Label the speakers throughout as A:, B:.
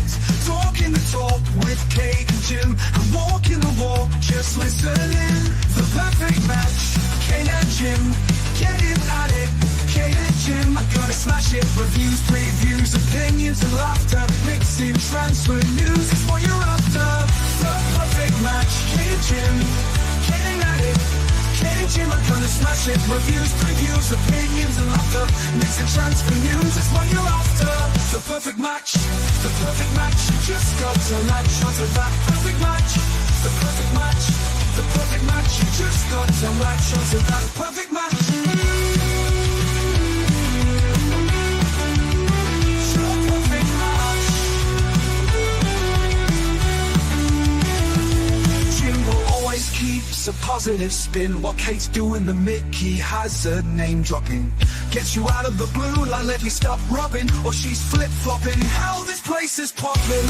A: connect. Talking the talk with Kate and Jim, and walking the walk, just listening. The perfect match, Kate and Jim, getting at it. Kate and Jim, I'm gonna smash it. Reviews, previews, opinions and laughter, mixing transfer news is what you're after. The perfect match, Kate and Jim, getting at it. Kate and Jim, I'm gonna smash it. Reviews, previews, opinions and laughter, mixing transfer news is what you're after. The perfect match, the perfect match. You just got to latch onto that perfect match. The perfect match, the perfect match. You just got to latch onto that perfect match. Keeps a positive spin while Kate's doing the Mickey Hazard name dropping. Gets you out of the blue like let me stop rubbing, or she's flip-flopping. Hell, this place is popping.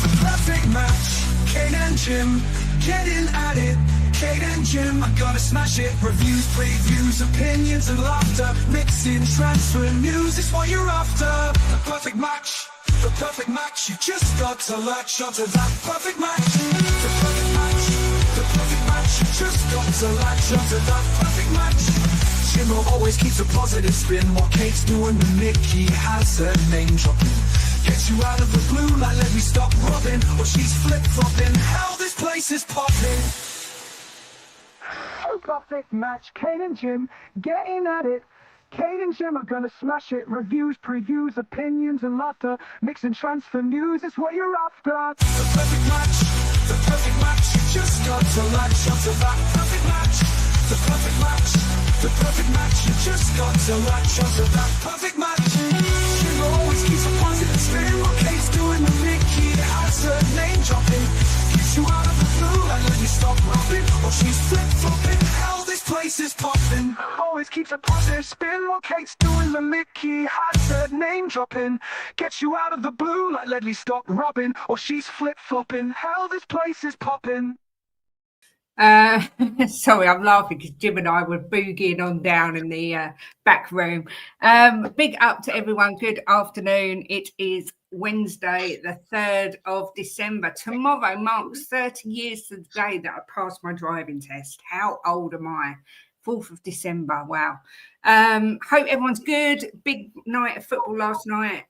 A: The perfect match, Kate and Jim, getting at it. Kate and Jim, I'm gonna smash it. Reviews, previews, opinions and laughter, mixing transfer news is what you're after. The perfect match, the perfect match. You just got to latch onto that perfect match. The perfect match, the perfect match. You just got to latch onto that perfect match. Jimbo always keeps a positive spin while Kate's doing the Mickey Hazard name dropping. Gets you out of the blue like let me stop rubbing, or she's flip-flopping. Hell, this place is popping. Perfect match, Kate and Jim, getting at it. Kate and Jim are gonna smash it. Reviews, previews, opinions and laughter, mixing transfer news is what you're after. The perfect match, the perfect match. You just got to latch onto that perfect match. The perfect match, the perfect match. You just got to latch onto that perfect match. Jim always keeps a positive spin while Kate's doing the Mickey Hazard name dropping. Gets you out of the blue and let you stop rubbing, or she's flip-flopping. Hell, this place is popping. Always keeps a positive spin while Kate's doing the Mickey Hazard name dropping. Gets you out of the blue like let me stop rubbing, or she's flip-flopping. Hell, this place is popping.
B: Sorry, I'm laughing because Jim and I were boogieing on down in the back room. Big up to everyone. Good afternoon. It is Wednesday, the 3rd of December. Tomorrow marks 30 years to the day that I passed my driving test. How old am I? 4th of December. Wow. Hope everyone's good. Big night of football last night.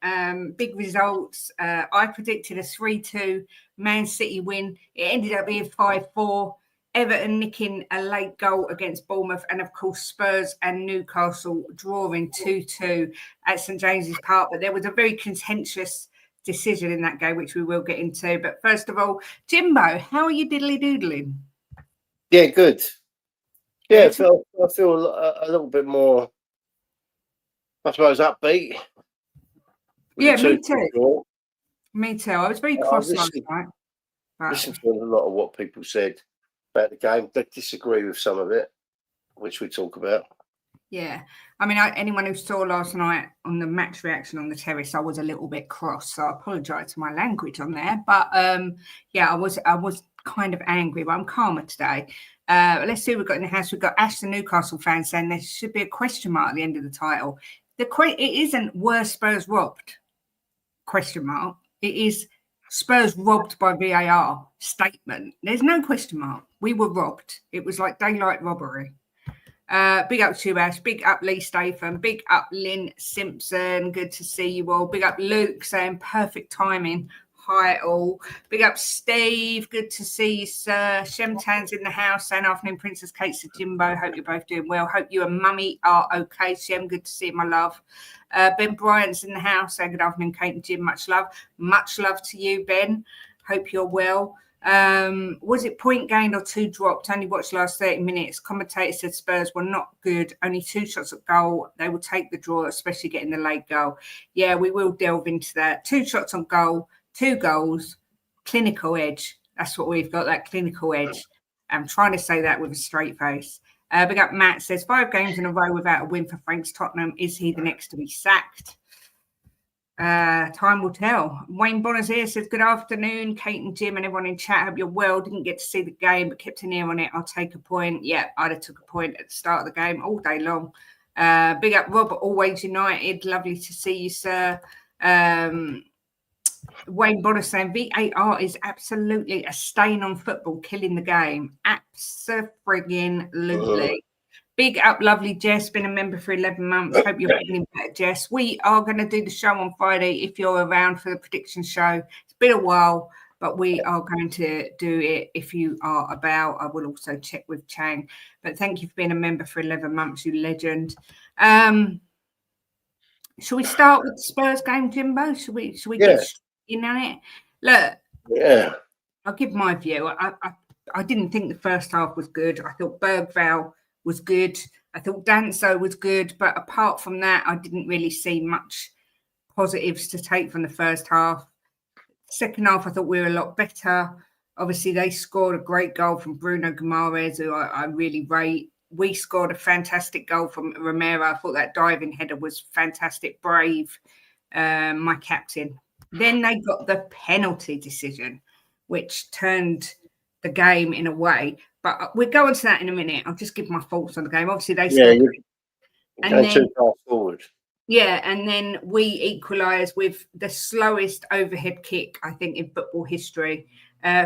B: Big results. I predicted a 3-2 Man City win. It ended up being 5-4. Everton nicking a late goal against Bournemouth, and of course Spurs and Newcastle drawing 2-2 at St James's Park. But there was a very contentious decision in that game, which we will get into. But first of all, Jimbo, how are you diddly doodling?
C: Yeah, good. Yeah, I feel a little bit more, I suppose, upbeat.
B: Yeah, me too. Me too. I was very cross last night.
C: I listened to a lot of what people said about the game. They disagree with some of it, which we talk about. Yeah,
B: I mean, anyone who saw last night on the match reaction on the terrace, I was a little bit cross, so I apologise for my language on there. But yeah, I was kind of angry, but I'm calmer today. Let's see what we've got in the house. We've got Ash, the Newcastle fan, saying there should be a question mark at the end of the title. It isn't "were Spurs robbed?" ? It is Spurs robbed by VAR statement. There's no question mark. We were robbed. It was like daylight robbery. Big up to Ash. Big up Lee Statham. Big up Lynn Simpson. Good to see you all. Big up Luke saying perfect timing. Hi all. Big up Steve. Good to see you, sir. Shemtan's in the house saying afternoon, Princess Kate to Jimbo. Hope you're both doing well. Hope you and Mummy are okay. Shem, good to see you, my love. Ben Bryant's in the house saying good afternoon, Kate and Jim. Much love. Much love to you, Ben. Hope you're well. Was it point gained or 2 dropped? Only watched the last 30 minutes. Commentator said Spurs were not good. Only 2 shots at goal. They will take the draw, especially getting the late goal. Yeah, we will delve into that. 2 shots on goal, 2 goals, clinical edge. That's what we've got, that clinical edge. I'm trying to say that with a straight face. Big up Matt says 5 games in a row without a win for Frank's Tottenham. Is he the next to be sacked? Time will tell. Wayne Bonner's here says, good afternoon, Kate and Jim and everyone in chat. Hope you're well. Didn't get to see the game, but kept an ear on it. I'll take a point. Yeah, I'd have took a point at the start of the game all day long. Big up, Rob, always United. Lovely to see you, sir. Wayne Bonner saying VAR is absolutely a stain on football, killing the game. Abso-friggin-lutely. Big up, lovely Jess. Been a member for 11 months. Hope you're feeling better, Jess. We are going to do the show on Friday if you're around for the prediction show. It's been a while, but we are going to do it if you are about. I will also check with Chang. But thank you for being a member for 11 months, you legend. Shall we start with the Spurs game, Jimbo? Shall we get in on it? Look, I'll give my view. I didn't think the first half was good. I thought Bergvall was good. I thought Danso was good, but apart from that, I didn't really see much positives to take from the first half. Second half, I thought we were a lot better. Obviously, they scored a great goal from Bruno Guimaraes, who I really rate. We scored a fantastic goal from Romero. I thought that diving header was fantastic, brave, my captain. Then they got the penalty decision, which turned the game in a way. But we'll go on to that in a minute. I'll just give my thoughts on the game. Obviously, they scored.
C: And then too far forward.
B: Yeah, and then we equalised with the slowest overhead kick, I think, in football history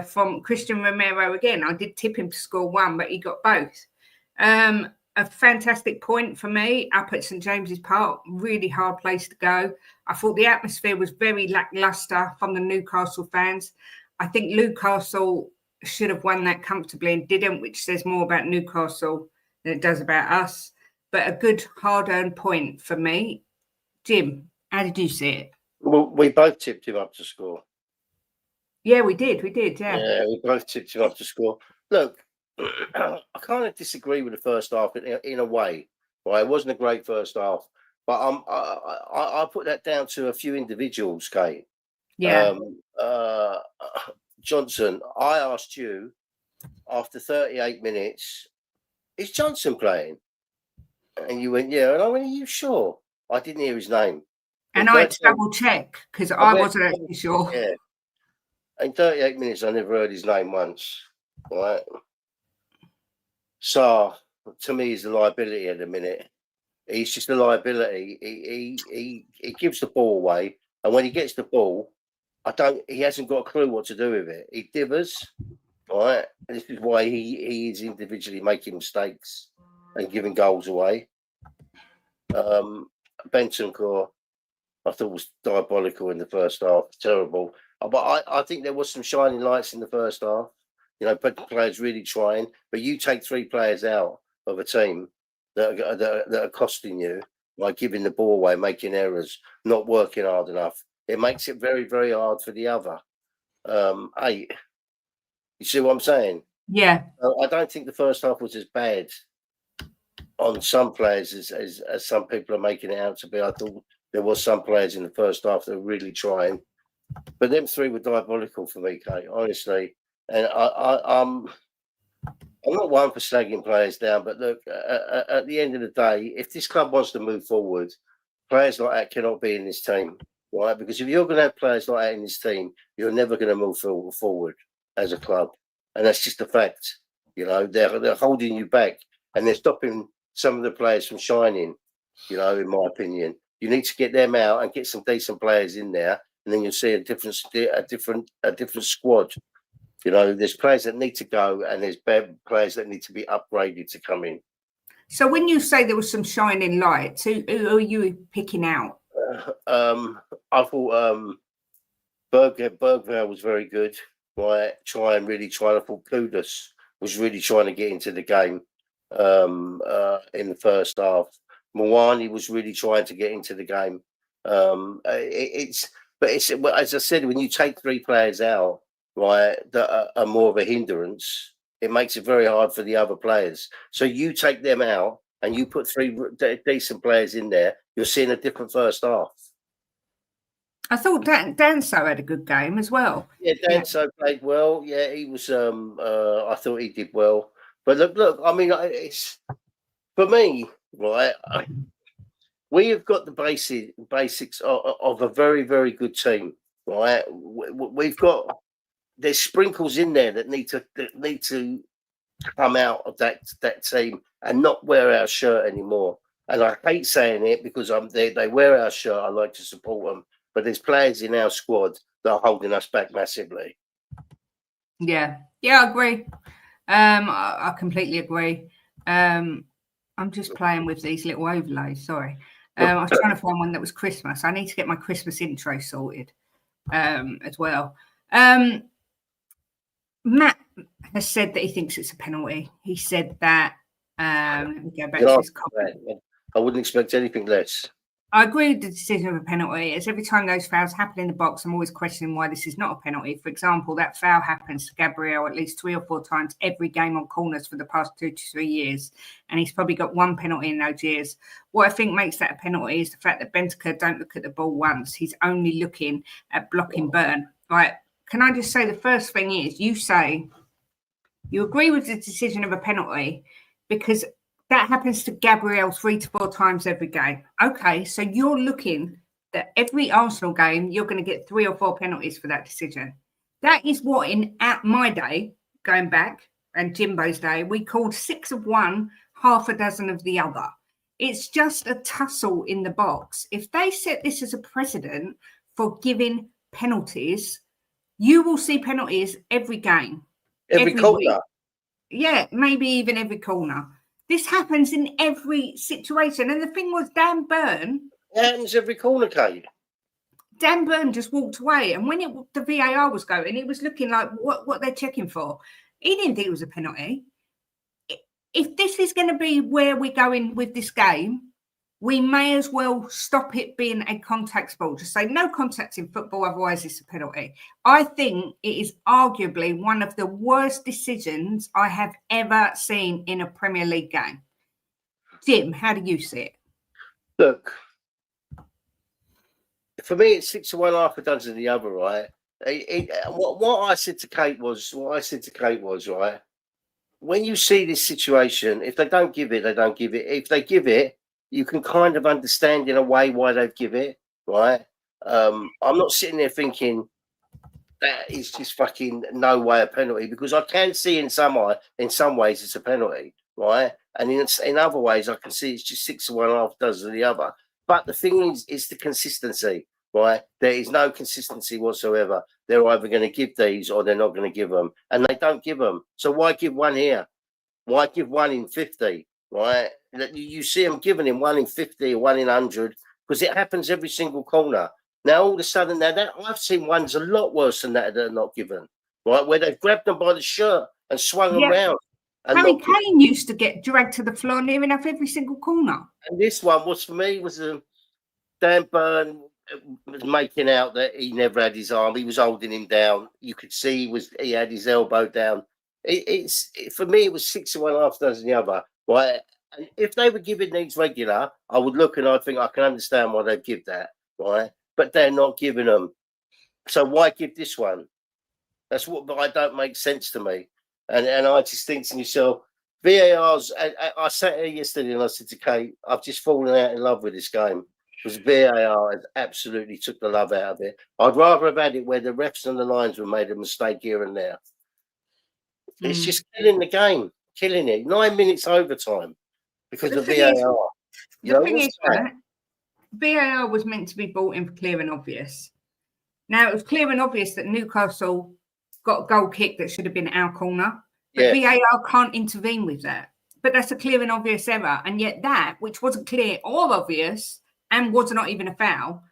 B: from Christian Romero again. I did tip him to score one, but he got both. A fantastic point for me up at St James's Park. Really hard place to go. I thought the atmosphere was very lacklustre from the Newcastle fans. I think Newcastle should have won that comfortably and didn't, which says more about Newcastle than it does about us. But a good hard-earned point for me. Jim, how did you see it?
C: Well, we both tipped him up to score.
B: Yeah, we did, yeah.
C: Yeah, we both tipped him up to score. Look, I kind of disagree with the first half in a way. Right, it wasn't a great first half, but I put that down to a few individuals, Kate.
B: Yeah.
C: Johnson, I asked you after 38 minutes, is Johnson playing? And you went, yeah. And I went, are you sure? I didn't hear his name.
B: And I had to double check because I wasn't actually sure.
C: Yeah. In 38 minutes, I never heard his name once. Right. So to me, he's a liability at the minute. He's just a liability. He gives the ball away, and when he gets the ball, he hasn't got a clue what to do with it. He divers, right? And this is why he is individually making mistakes and giving goals away. Bentancur, I thought was diabolical in the first half, terrible. But I think there was some shining lights in the first half. You know, players really trying. But you take three players out of a team that are costing you by giving the ball away, making errors, not working hard enough. It makes it very, very hard for the other 8. You see what I'm saying?
B: Yeah.
C: I don't think the first half was as bad on some players as some people are making it out to be. I thought there was some players in the first half that were really trying. But them three were diabolical for me, Kate, honestly. And I'm not one for slagging players down, but look, at the end of the day, if this club wants to move forward, players like that cannot be in this team, right? Because if you're going to have players like that in this team, you're never going to move forward as a club. And that's just a fact. You know, they're holding you back and they're stopping some of the players from shining, you know, in my opinion. You need to get them out and get some decent players in there, and then you'll see a different squad. You know, there's players that need to go and there's bad players that need to be upgraded to come in.
B: So when you say there was some shining lights, who are you picking out?
C: I thought Bergvall was very good. Right, really trying. I thought Kudus was really trying to get into the game in the first half. Mwani was really trying to get into the game. It's as I said, when you take three players out, right, that are more of a hindrance, it makes it very hard for the other players. So you take them out and you put three decent players in there, you're seeing a different first half.
B: I thought Danso had a good game as well.
C: Yeah, Danso played well. Yeah, he was. I thought he did well. But look. I mean, it's for me, right? we have got the basics of a very, very good team, right? We've got there's sprinkles in there that need to come out of that team and not wear our shirt anymore. And I hate saying it because they wear our shirt. I like to support them, but there's players in our squad that are holding us back massively.
B: Yeah, I agree. I completely agree. I'm just playing with these little overlays. Sorry. I was trying to find one that was Christmas. I need to get my Christmas intro sorted as well. Matt has said that he thinks it's a penalty. He said that. Let me go back to his comment.
C: I wouldn't expect anything less.
B: I agree with the decision of a penalty. As every time those fouls happen in the box, I'm always questioning why this is not a penalty. For example, that foul happens to Gabriel at least 3 or 4 times every game on corners for the past 2 to 3 years, and he's probably got 1 penalty in those years. What I think makes that a penalty is the fact that Bentancur don't look at the ball once. He's only looking at blocking Burn. Right? Can I just say the first thing is you say you agree with the decision of a penalty because that happens to Gabriel 3 to 4 times every game. Okay, so you're looking that every Arsenal game, you're going to get 3 or 4 penalties for that decision. That is what at my day, going back, and Jimbo's day, we called 6 of one, half a dozen of the other. It's just a tussle in the box. If they set this as a precedent for giving penalties, you will see penalties every game.
C: Every corner.
B: Week. Yeah, maybe even every corner. This happens in every situation. And the thing was, Dan Burn...
C: It happens every corner, Kate.
B: Dan Burn just walked away. And when the VAR was going, it was looking like what they're checking for. He didn't think it was a penalty. If this is going to be where we're going with this game, we may as well stop it being a contact sport. Just say no contact in football, otherwise it's a penalty. I think it is arguably one of the worst decisions I have ever seen in a Premier League game. Jim, how do you see it?
C: Look, for me, it's 6 to 1, half a dozen of the other, right? What I said to Kate was, right? When you see this situation, if they don't give it, they don't give it. If they give it, you can kind of understand in a way why they'd give it, right? I'm not sitting there thinking that is just fucking no way a penalty, because I can see in some ways it's a penalty, right? And in other ways I can see it's just 6 to 1, half dozen of the other. But the thing is the consistency, right? There is no consistency whatsoever. They're either going to give these or they're not going to give them, and they don't give them. So why give one here? Why give 1 in 50? Right, you see them giving him 1 in 50 or 1 in 100 because it happens every single corner. Now all of a sudden, that I've seen ones a lot worse than that are not given. Right, where they've grabbed them by the shirt and swung them round.
B: Harry Kane used to get dragged to the floor near enough every single corner.
C: And this one was, for me, was Dan Burn was making out that he never had his arm. He was holding him down. You could see he had his elbow down. For me, it was 6 to 1, half dozen the other. Right, and if they were giving these regular, I would look and I'd think I can understand why they'd give that, right? But they're not giving them, so why give this one? That's what I don't make sense to me. And I just think to myself, VAR's. I sat here yesterday and I said to Kate, I've just fallen out in love with this game because VAR has absolutely took the love out of it. I'd rather have had it where the refs and the linesmen made a mistake here and there. It's just killing the game. Killing it. 9 minutes overtime because of VAR.
B: The thing is, VAR was meant to be brought in for clear and obvious. Now, it was clear and obvious that Newcastle got a goal kick that should have been our corner. But VAR can't intervene with that. But that's a clear and obvious error. And yet that, which wasn't clear or obvious and was not even a foul.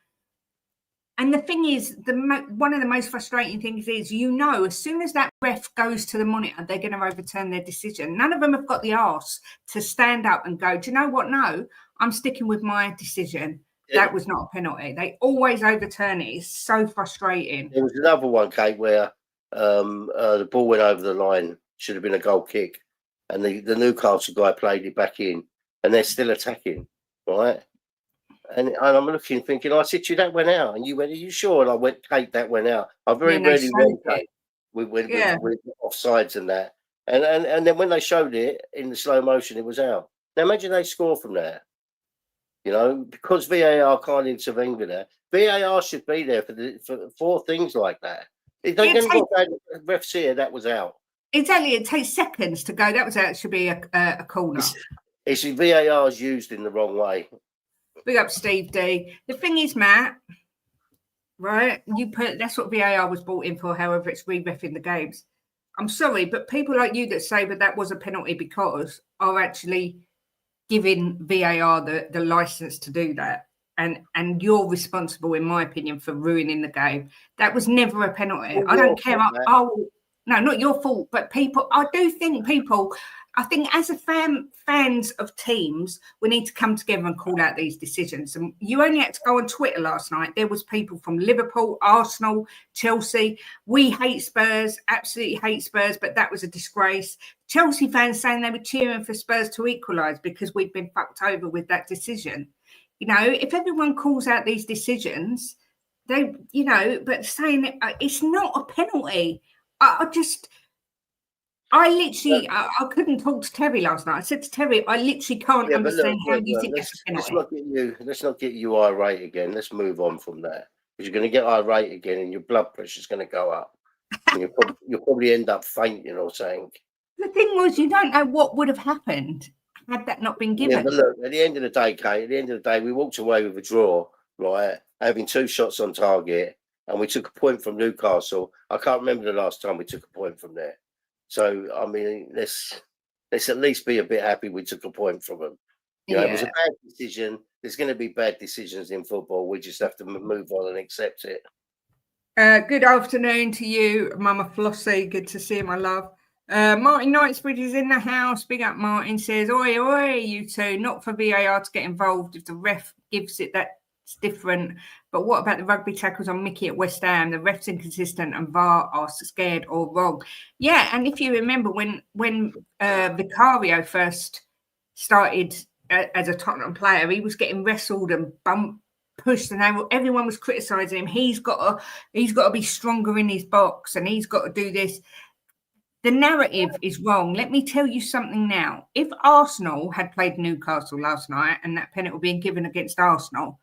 B: And the thing is, one of the most frustrating things is, as soon as that ref goes to the monitor, they're going to overturn their decision. None of them have got the arse to stand up and go, do you know what? No, I'm sticking with my decision. Yeah. That was not a penalty. They always overturn it. It's so frustrating.
C: There was another one, Kate, where the ball went over the line. Should have been a goal kick. And the Newcastle guy played it back in. And they're still attacking, right? And I'm looking, thinking, I said to you, that went out. And you went, are you sure? And I went, Kate, that went out. I very rarely went, Kate, with offsides and that. And then when they showed it in the slow motion, it was out. Now imagine they score from that. You know, because VAR can't intervene with that. VAR should be there for things like that. If they didn't go refs here, that was out.
B: Exactly, it takes seconds to go. That was out. It should be a corner.
C: It's VAR is used in the wrong way.
B: Big up Steve D. The thing is, Matt, right? That's what VAR was brought in for. However, it's re-reffing the games. I'm sorry, but people like you that say that was a penalty because are actually giving VAR the license to do that. And you're responsible, in my opinion, for ruining the game. That was never a penalty.
C: Well,
B: I don't care.
C: no,
B: not your fault, but I think as a fans of teams, we need to come together and call out these decisions. And you only had to go on Twitter last night. There was people from Liverpool, Arsenal, Chelsea. We hate Spurs, absolutely hate Spurs, but that was a disgrace. Chelsea fans saying they were cheering for Spurs to equalise because we've been fucked over with that decision. You know, if everyone calls out these decisions, but saying it's not a penalty. I couldn't talk to Terry last night. I said to Terry, I literally can't understand how you think that's a penalty.
C: Let's not get you irate again. Let's move on from there. Because you're going to get irate again and your blood pressure is going to go up. And you'll probably end up fainting or something.
B: The thing was, you don't know what would have happened had that not been given.
C: Yeah, but look, at the end of the day, Kate, we walked away with a draw, right? Having 2 shots on target, and we took a point from Newcastle. I can't remember the last time we took a point from there. So, I mean, let's at least be a bit happy we took a point from them. You know, It was a bad decision. There's going to be bad decisions in football. We just have to move on and accept it.
B: Good afternoon to you, Mama Flossie. Good to see you, my love. Martin Knightsbridge is in the house. Big up, Martin. Says, oi, oi, you two. Not for VAR to get involved. If the ref gives it, that's different. But what about the rugby tackles on Mickey at West Ham? The ref's inconsistent and VAR are scared or wrong. Yeah, and if you remember when Vicario first started as a Tottenham player, he was getting wrestled and pushed, and everyone was criticising him. He's got to be stronger in his box, and he's got to do this. The narrative is wrong. Let me tell you something now. If Arsenal had played Newcastle last night and that penalty being given against Arsenal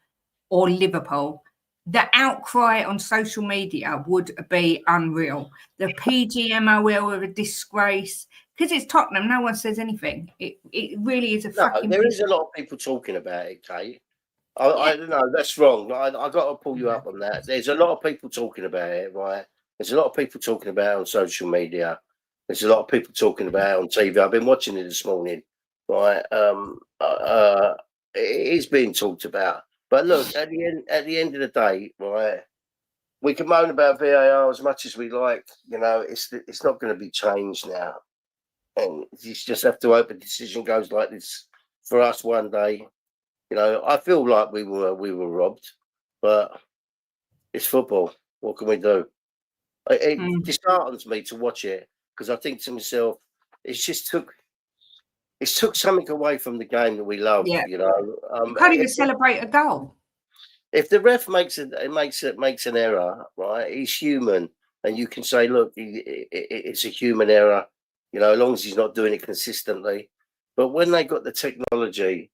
B: or Liverpool, the outcry on social media would be unreal. The PGMOL are a disgrace. Because it's Tottenham, no one says anything. It really is a fucking...
C: There is a lot of people talking about it, Kate. I don't know, that's wrong. I got to pull you up on that. There's a lot of people talking about it, right? There's a lot of people talking about it on social media. There's a lot of people talking about it on TV. I've been watching it this morning, right? It is being talked about. But look, at the end of the day, right, we can moan about VAR as much as we like. You know, it's not going to be changed now. And you just have to hope a decision goes like this for us one day. You know, I feel like we were robbed, but it's football. What can we do? It disheartens me to watch it because I think to myself, it took something away from the game that we love.
B: Yeah.
C: You know,
B: you can't even celebrate a goal.
C: If the ref makes an error, right? He's human, and you can say, look, it's a human error. You know, as long as he's not doing it consistently. But when they got the technology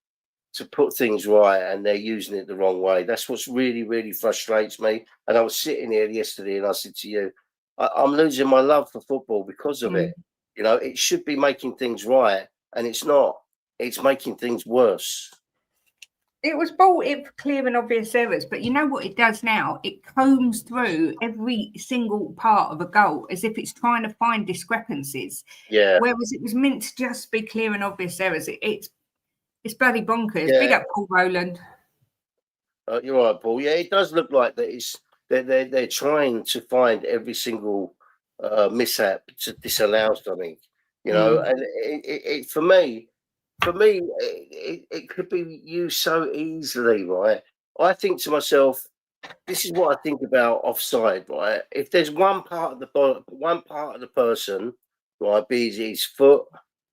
C: to put things right and they're using it the wrong way, that's what's really, really frustrates me. And I was sitting here yesterday and I said to you, I'm losing my love for football because of it. You know, it should be making things right, and it's not. It's making things worse.
B: It was brought in for clear and obvious errors, but you know what it does now? It combs through every single part of a goal as if it's trying to find discrepancies.
C: Yeah.
B: Whereas it was meant to just be clear and obvious errors. It's bloody bonkers. Yeah. Big up Paul Rowland.
C: You're right, Paul. Yeah, it does look like that. They're trying to find every single mishap to disallow something. You know, and it for me. It could be used so easily, right? I think to myself, this is what I think about offside, right? If there's one part of the person, right, be it his foot,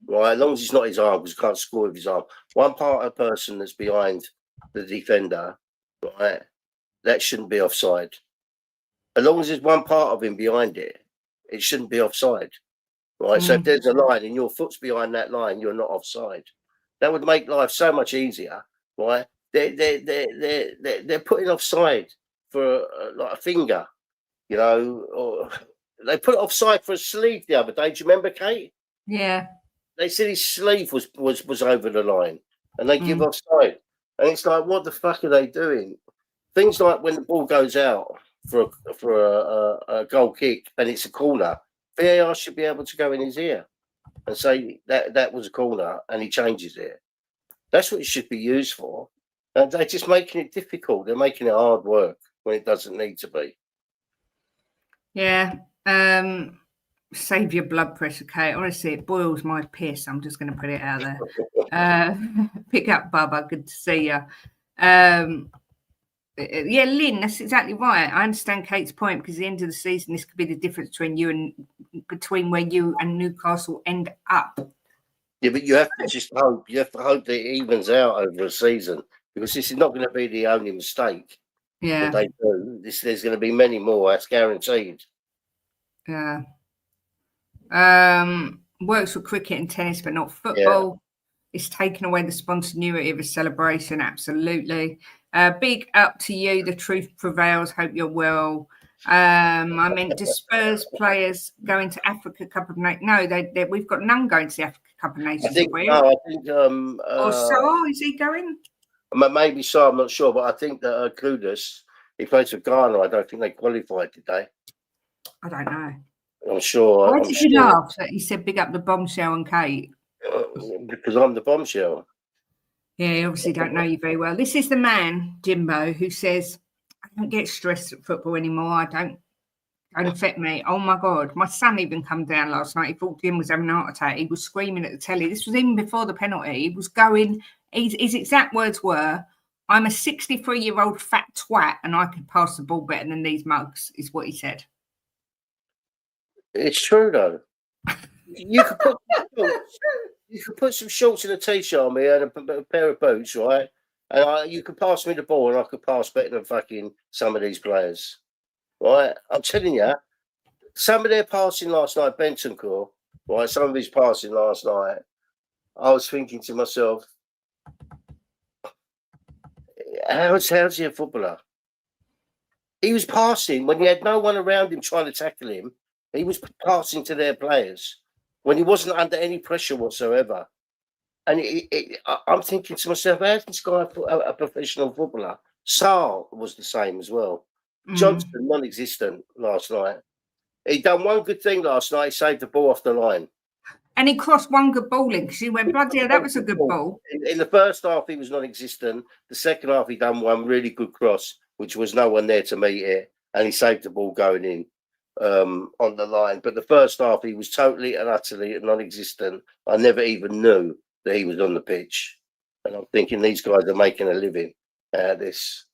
C: right, as long as it's not his arm, because you can't score with his arm. One part of the person that's behind the defender, right, that shouldn't be offside. As long as there's one part of him behind it, it shouldn't be offside, right? So if there's a line and your foot's behind that line, you're not offside. That would make life so much easier, right? they're putting offside for like a finger, you know, or they put it offside for a sleeve the other day. Do you remember, Kate?
B: Yeah.
C: They said his sleeve was over the line, and they give offside. And it's like, what the fuck are they doing? Things like when the ball goes out for a goal kick and it's a corner, VAR should be able to go in his ear and say that was a corner, and he changes it. That's what it should be used for. And they're just making it difficult. They're making it hard work when it doesn't need to be.
B: Yeah. Save your blood pressure, Kate. Honestly, it boils my piss. I'm just going to put it out there. Pick up, Bubba. Good to see you. Yeah, Lynn, that's exactly right. I understand Kate's point, because at the end of the season, this could be the difference between where you and Newcastle end up.
C: Yeah, but you have to just hope. You have to hope that it evens out over a season, because this is not going to be the only mistake that they do. There's going to be many more. That's guaranteed.
B: Yeah. Works for cricket and tennis, but not football. Yeah. It's taken away the spontaneity of a celebration. Absolutely. Big up to you. The truth prevails. Hope you're well. I mean, do Spurs players go into Africa Cup of Nations? No, we've got none going to the Africa Cup of Nations.
C: I think.
B: Or so is he going?
C: Maybe so. I'm not sure, but I think that Kudus, he plays for Ghana. I don't think they qualified today.
B: I don't know.
C: I'm sure.
B: Why did you laugh that he said big up the bombshell and Kate?
C: Because I'm the bombshell.
B: Yeah, you obviously don't know you very well. This is the man, Jimbo, who says, I don't get stressed at football anymore. I don't affect me. Oh my God. My son even come down last night. He thought Jim was having a heart attack. He was screaming at the telly. This was even before the penalty. He was going, his exact words were, I'm a 63-year-old fat twat and I could pass the ball better than these mugs, is what he said.
C: It's true though. You could put some shorts and a t-shirt on me and a pair of boots, right? And you could pass me the ball, and I could pass better than fucking some of these players, right? I'm telling you, some of their passing last night, Bentancur, right? Some of his passing last night, I was thinking to myself, how's he a footballer? He was passing when he had no one around him trying to tackle him. He was passing to their players when he wasn't under any pressure whatsoever. And I'm thinking to myself, how's this guy a professional footballer? Sarr was the same as well. Johnson, non-existent last night. He done one good thing last night. He saved the ball off the line.
B: And he crossed one good ball in, because he went, bloody hell, that was a good ball.
C: In the first half, he was non-existent. The second half, he done one really good cross, which was no one there to meet it. And he saved the ball going in. On the line, but the first half he was totally and utterly non-existent. I never even knew that he was on the pitch, and I'm thinking these guys are making a living out of this.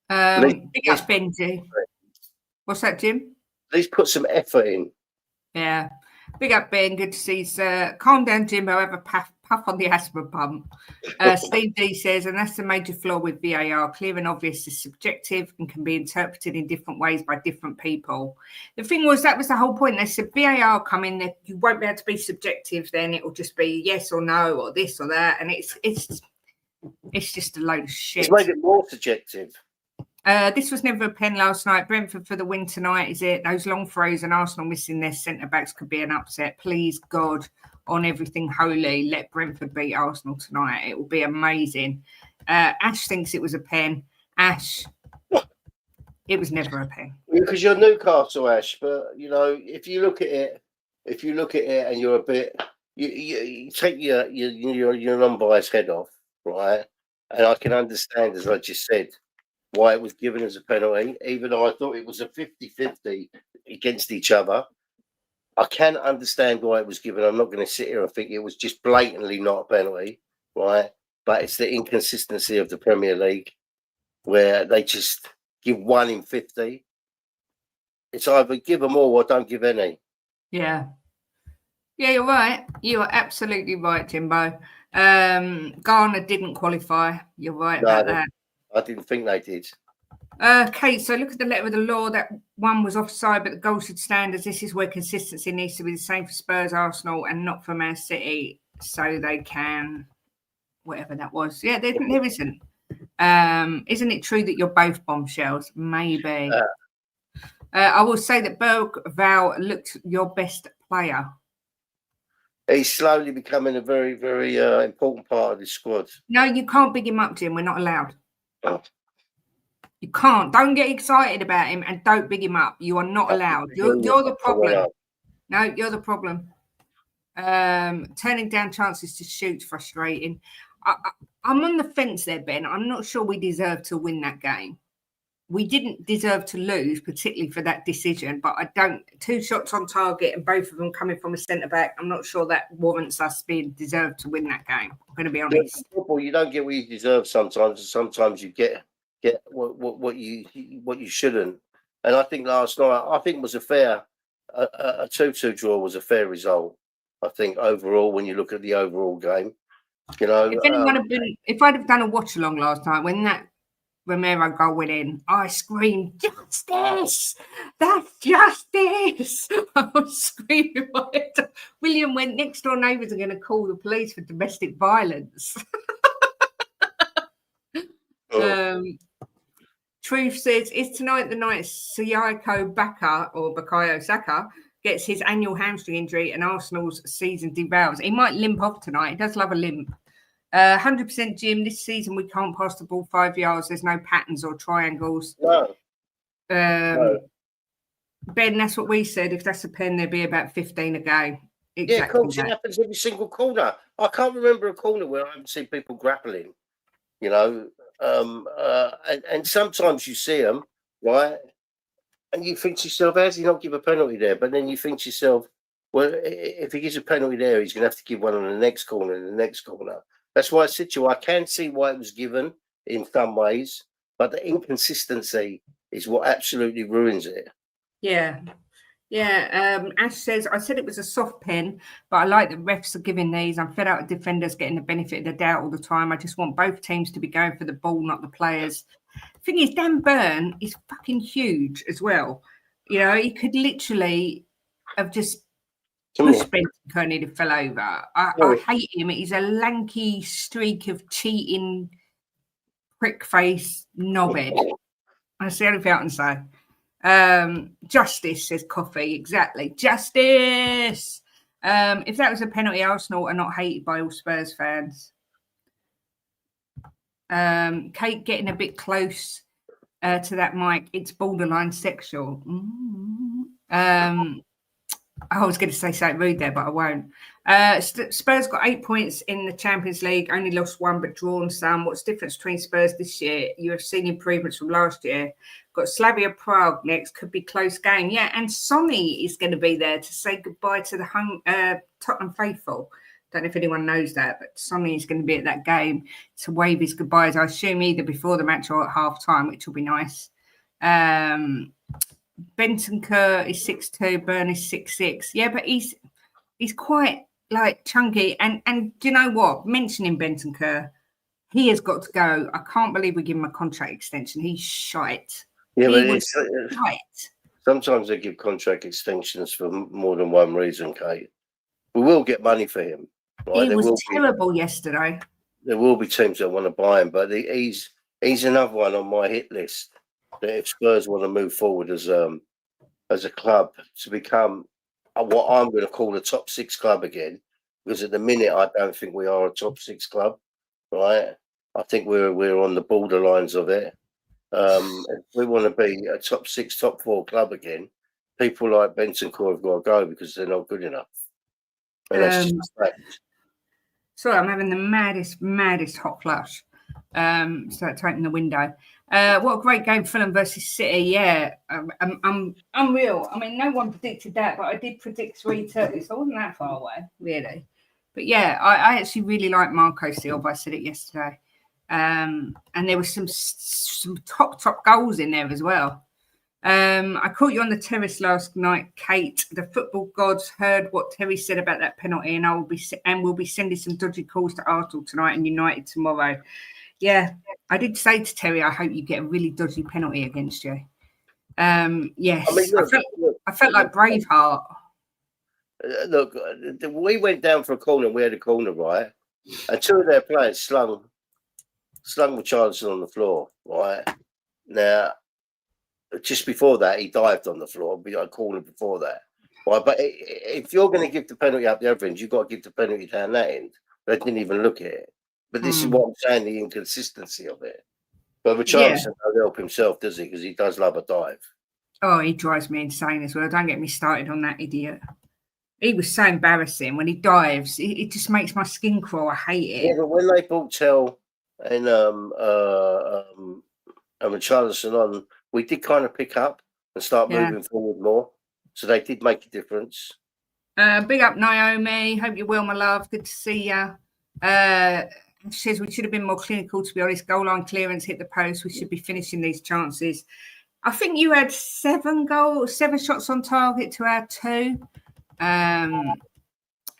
B: Big up Benji. What's that, Jim?
C: Please put some effort in.
B: Yeah, big up Ben. Good to see you, sir. Calm down, Jimbo. Have a puff on the asthma pump. Steve D says, and that's the major flaw with VAR. Clear and obvious is subjective and can be interpreted in different ways by different people. The thing was, that was the whole point. They said VAR come in there, you won't be able to be subjective. Then it will just be yes or no or this or that, and it's just a load of shit.
C: It's made it more subjective.
B: This was never a pen last night. Brentford for the win tonight, is it? Those long throws and Arsenal missing their centre-backs could be an upset. Please, God, on everything holy, let Brentford beat Arsenal tonight. It will be amazing. Ash thinks it was a pen. Ash, it was never a pen.
C: Because you're Newcastle, Ash, but, you know, if you look at it and you're a bit, you take your unbiased head off, right? And I can understand, as I just said, why it was given as a penalty, even though I thought it was a 50-50 against each other. I can understand why it was given. I'm not going to sit here and think it was just blatantly not a penalty, right? But it's the inconsistency of the Premier League where they just give 1 in 50. It's either give them all or don't give any.
B: Yeah. Yeah, you're right. You are absolutely right, Jimbo. Ghana didn't qualify. You're right about that.
C: I didn't think they did.
B: Kate, so look at the letter of the law. That one was offside, but the goal should stand, as this is where consistency needs to be the same for Spurs, Arsenal, and not for Man City, so they can, whatever that was. Yeah, there isn't. Isn't it true that you're both bombshells? Maybe. I will say that Bergval looked your best player.
C: He's slowly becoming a very, very important part of the squad.
B: No, you can't big him up, Jim. We're not allowed.
C: Oh.
B: You can't. Don't get excited about him and don't big him up. You are not allowed. You're the problem. No, you're the problem. Turning down chances to shoot, frustrating. I'm on the fence there, Ben. I'm not sure we deserve to win that game. We didn't deserve to lose, particularly for that decision, but I don't. 2 shots on target and both of them coming from a centre-back, I'm not sure that warrants us being deserved to win that game. I'm going to be honest.
C: Football, you don't get what you deserve sometimes, and sometimes you get what you shouldn't. And I think last night, was a fair, a 2-2 draw was a fair result. I think overall, when you look at the overall game, you know.
B: If I'd have done a watch along last night when that Romero goal went in, I screamed, "Justice! That's justice!" I was screaming. William went, "Next door neighbours are going to call the police for domestic violence." Truth says, is tonight the night Sayako Bukayo Saka gets his annual hamstring injury and Arsenal's season derails? He might limp off tonight. He does love a limp. 100% Jim, this season we can't pass the ball 5 yards. There's no patterns or triangles.
C: No.
B: Ben, that's what we said. If that's a pen, there'd be about 15 a game. Exactly.
C: Yeah, of course, it happens every single corner. I can't remember a corner where I haven't seen people grappling, you know. And sometimes you see them, right? And you think to yourself, how does he not give a penalty there? But then you think to yourself, well, if he gives a penalty there, he's going to have to give one on the next corner and the next corner. That's why I said to you, I can see why it was given in some ways, but the inconsistency is what absolutely ruins it.
B: Yeah. Ash says, I said it was a soft pen, but I like that refs are giving these. I'm fed out of defenders getting the benefit of the doubt all the time. I just want both teams to be going for the ball, not the players. The thing is, Dan Burn is fucking huge as well. You know, he could literally have just pushed Bentancur and he'd have fell over. I hate him. He's a lanky streak of cheating, prick face, knobhead. That's the only thing I can say. Justice, says Coffee. Exactly. Justice. If that was a penalty, Arsenal are not hated by all Spurs fans. Kate getting a bit close to that mic. It's borderline sexual. I was going to say something rude there, but I won't. Spurs got 8 points in the Champions League, only lost 1 but drawn some. What's the difference between Spurs this year? You have seen improvements from last year. Got Slavia Prague next, could be close game. Yeah, and Sonny is going to be there to say goodbye to the Tottenham faithful. Don't know if anyone knows that, but Sonny is going to be at that game to wave his goodbyes, I assume either before the match or at half-time, which will be nice. Bentancur is 6'2", Burn is 6'6". Yeah, but he's quite like chunky. And do you know what? Mentioning Bentancur, he has got to go. I can't believe we give him a contract extension. He's shite.
C: Yeah, but shite. Sometimes they give contract extensions for more than one reason, Kate. We will get money for him. Right?
B: He was terrible yesterday.
C: There will be teams that want to buy him, but he's another one on my hit list. That if Spurs want to move forward as a club to become what I'm going to call a top 6 club again, because at the minute I don't think we are a top 6 club, right? I think we're on the borderlines of it. If we want to be a top 6, top 4 club again, people like Bentancur have got to go because they're not good enough. And that's just a fact.
B: Sorry, I'm having the maddest hot flush. Start taking the window. What a great game, Fulham versus City. Yeah, I'm unreal. I mean, no one predicted that, but I did predict 3-2, so I wasn't that far away, really. But yeah, I actually really like Marco Silva. I said it yesterday. And there was some top goals in there as well. I caught you on the terrace last night, Kate. The football gods heard what Terry said about that penalty, and we'll be sending some dodgy calls to Arsenal tonight and United tomorrow. Yeah, I did say to Terry, I hope you get a really dodgy penalty against you. Yes, I mean, I felt like Braveheart.
C: Look, we went down for a corner. We had a corner, right? And 2 of their players slung slung Richarlison on the floor, right? Now, just before that, he dived on the floor. I called him before that. Right? But if you're going to give the penalty up the other end, you've got to give the penalty down that end. They didn't even look at it. But this is what I'm saying, the inconsistency of it. But Richarlison don't help himself, does he? Because he does love a dive.
B: Oh, he drives me insane as well. Don't get me started on that idiot. He was so embarrassing when he dives. It just makes my skin crawl. I hate it.
C: Yeah, but when they brought Tell and Richarlison on, we did kind of pick up and start moving forward more. So they did make a difference.
B: Big up Naomi. Hope you're well, my love. Good to see you. She says we should have been more clinical, to be honest. Goal line clearance, hit the post. We should be finishing these chances. I think you had 7 shots on target to our 2.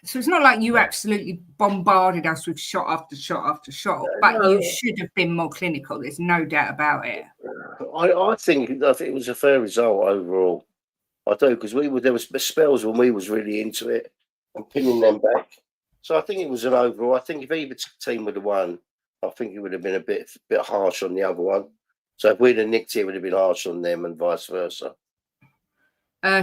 B: So it's not like you absolutely bombarded us with shot after shot after shot, but you should have been more clinical. There's no doubt about it.
C: I think it was a fair result overall. I do, because there was spells when we was really into it and pinning them back. So I think it was an overall. I think if either team would have won, I think it would have been a bit harsh on the other one. So if we'd have nicked it would have been harsh on them and vice versa.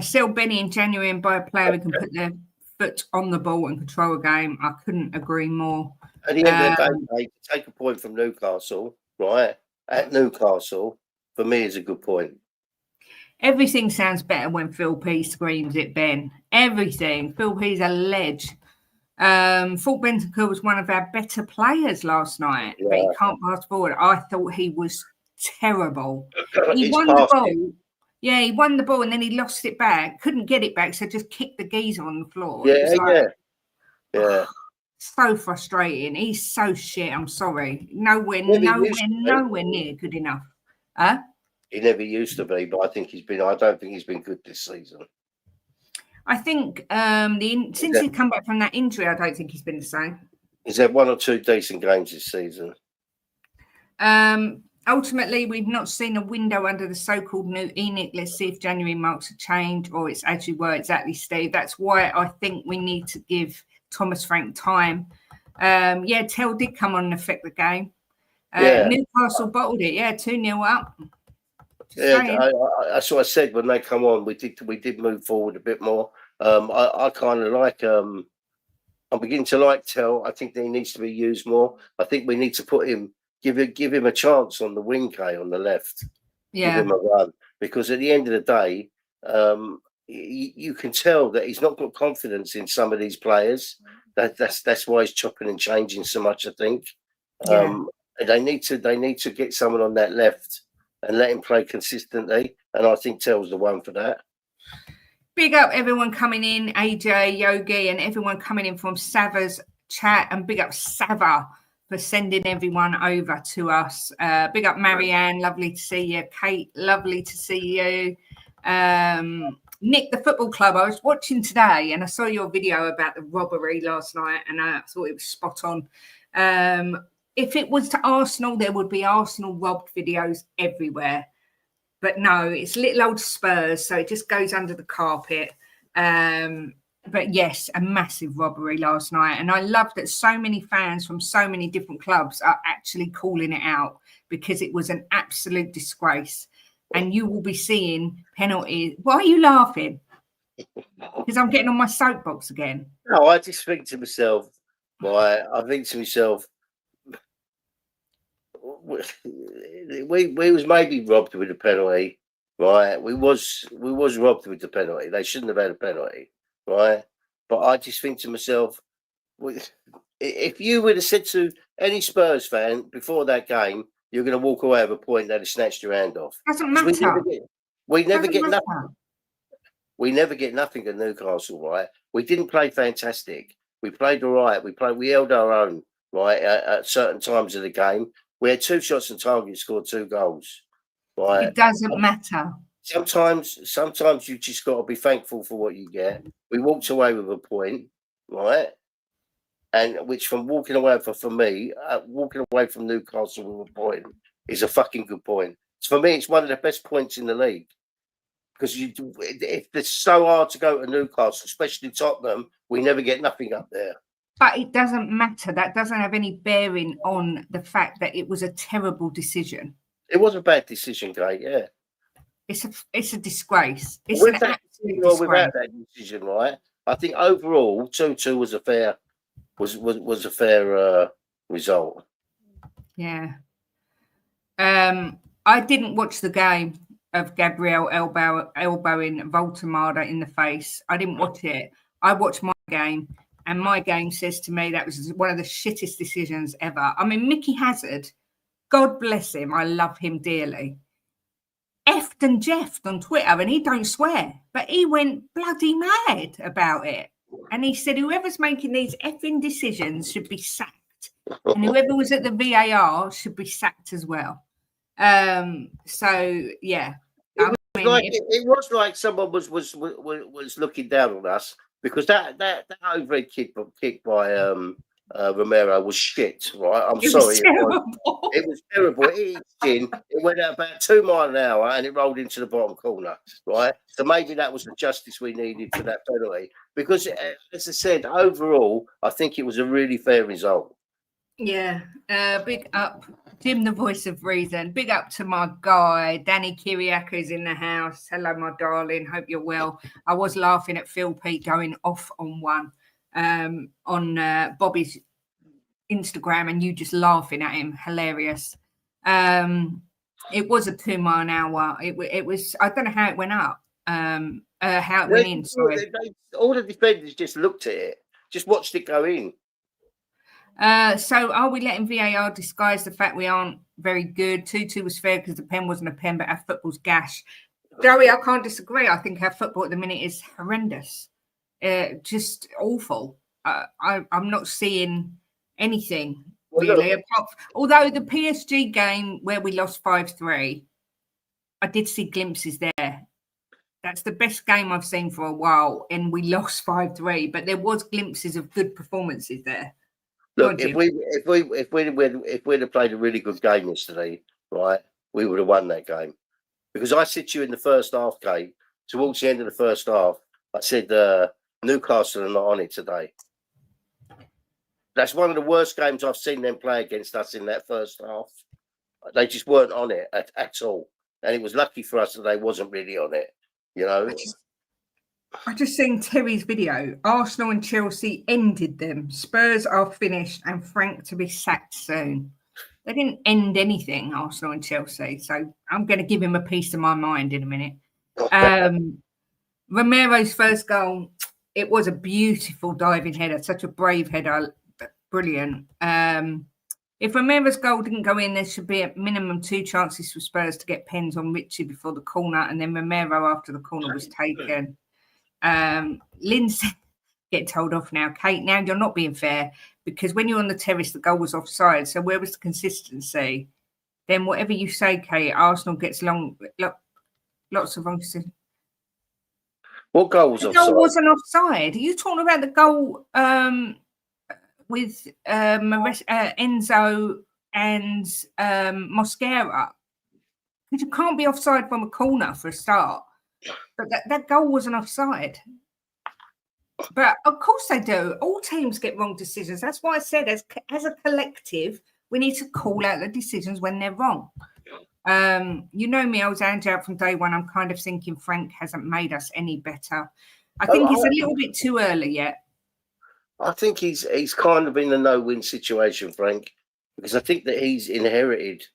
B: Sell Benny in January and buy a player who can put their foot on the ball and control a game. I couldn't agree more.
C: At the end of the day, to take a point from Newcastle, right, at Newcastle, for me is a good point.
B: Everything sounds better when Phil P screams it, Ben. Everything. Phil P's a ledge. Thought Bentancur was one of our better players last night, but he can't pass forward. I thought he was terrible. He won the ball. Yeah, he won the ball and then he lost it back. Couldn't get it back, so just kicked the geezer on the floor.
C: Yeah.
B: So frustrating. He's so shit. I'm sorry. Nowhere near good enough. Huh?
C: He never used to be, but I don't think he's been good this season.
B: I think since he's come back from that injury, I don't think he's been the same.
C: He's had 1 or 2 decent games this season.
B: Ultimately, we've not seen a window under the so-called new ENIC. Let's see if January marks a change or it's as you were exactly, Steve. That's why I think we need to give Thomas Frank time. Tell did come on and affect the game. Newcastle bottled it. 2-0 up.
C: That's what I said when they come on. We did move forward a bit more. I kind of like. I'm beginning to like Tell. I think that he needs to be used more. I think we need to put him. Give him a chance on the wing, K, on the left. Give him a run, because at the end of the day, you can tell that he's not got confidence in some of these players. That's why he's chopping and changing so much, I think. They need to get someone on that left and let him play consistently. And I think Tell's the one for that.
B: Big up everyone coming in, AJ, Yogi, and everyone coming in from Sava's chat, and big up Sava for sending everyone over to us. Big up Marianne, lovely to see you. Kate, lovely to see you. Nick, the football club, I was watching today and I saw your video about the robbery last night and I thought it was spot on. If it was to Arsenal, there would be Arsenal robbed videos everywhere. But no, it's little old Spurs, so it just goes under the carpet. But yes, a massive robbery last night. And I love that so many fans from so many different clubs are actually calling it out, because it was an absolute disgrace. And you will be seeing penalties. Why are you laughing? Because I'm getting on my soapbox again.
C: No, I just think to myself, we was maybe robbed with a penalty, right? We was robbed with the penalty. They shouldn't have had a penalty. Right, but I just think to myself, if you would have said to any Spurs fan before that game, you're going to walk away with a point, that has snatched your hand off.
B: Doesn't matter.
C: We never get nothing. We never get nothing at Newcastle, right? We didn't play fantastic. We played all right. We held our own, right? At certain times of the game, we had 2 shots on target, scored 2 goals. Right.
B: It doesn't matter.
C: Sometimes you just got to be thankful for what you get. We walked away with a point, right? And which, from walking away walking away from Newcastle with a point is a fucking good point. For me, it's one of the best points in the league, because it's so hard to go to Newcastle, especially Tottenham. We never get nothing up there.
B: But it doesn't matter. That doesn't have any bearing on the fact that it was a terrible decision.
C: It was a bad decision, Kate. Yeah.
B: It's a disgrace. It's
C: With
B: an
C: that,
B: absolute
C: or
B: disgrace.
C: without that decision, right? I think overall 2-2 was a fair result.
B: Yeah. I didn't watch the game of Gabriel elbowing Voltemada in the face. I didn't watch it. I watched my game, and my game says to me that was one of the shittest decisions ever. I mean, Mickey Hazard, God bless him, I love him dearly, effed and jeffed on Twitter, and he don't swear, but he went bloody mad about it. And he said whoever's making these effing decisions should be sacked, and whoever was at the VAR should be sacked as well. So yeah,
C: It was like someone was looking down on us, because that overhead kick by Romero was shit, right? I'm sorry. It was terrible. It went out about 2 miles an hour and it rolled into the bottom corner, right? So maybe that was the justice we needed for that penalty. Because, as I said, overall, I think it was a really fair result.
B: Yeah, big up, Jim, the voice of reason. Big up to my guy, Danny Kiriako's in the house. Hello, my darling. Hope you're well. I was laughing at Phil Pete going off on one on Bobby's Instagram, and you just laughing at him. Hilarious. It was a 2 mile an hour. It was. I don't know how it went up. How it went in. Sorry.
C: All the defenders just looked at it, just watched it go in.
B: So are we letting VAR disguise the fact we aren't very good? 2-2 was fair because the pen wasn't a pen, but our football's gash. Joey, I can't disagree. I think our football at the minute is horrendous. Just awful. I'm not seeing anything really. Although the PSG game where we lost 5-3, I did see glimpses there. That's the best game I've seen for a while, and we lost 5-3, but there was glimpses of good performances there.
C: Look, if we'd have played a really good game yesterday, right, we would have won that game. Because I said to you in the first half, Kate, towards the end of the first half, I said Newcastle are not on it today. That's one of the worst games I've seen them play against us in that first half. They just weren't on it at all. And it was lucky for us that they wasn't really on it, you know.
B: I just seen Terry's video. Arsenal and Chelsea ended them. Spurs are finished and Frank to be sacked soon. They didn't end anything, Arsenal and Chelsea. So I'm going to give him a piece of my mind in a minute. Romero's first goal, it was a beautiful diving header, such a brave header. Brilliant. If Romero's goal didn't go in, there should be at minimum 2 chances for Spurs to get pens on Richie before the corner, and then Romero after the corner was taken. Lindsay, get told off now. Kate, now you're not being fair, because when you're on the terrace, the goal was offside. So where was the consistency? Then whatever you say, Kate, Arsenal gets lots of wrong decisions.
C: What goal was offside?
B: The goal wasn't offside. Are you talking about the goal with Enzo and Mosquera? Because you can't be offside from a corner for a start. But that goal wasn't offside. But of course they do. All teams get wrong decisions. That's why I said as a collective, we need to call out the decisions when they're wrong. You know me, I was Angie out from day one. I'm kind of thinking Frank hasn't made us any better. I think it's a little bit too early yet.
C: I think he's kind of in a no-win situation, Frank, because I think that he's inherited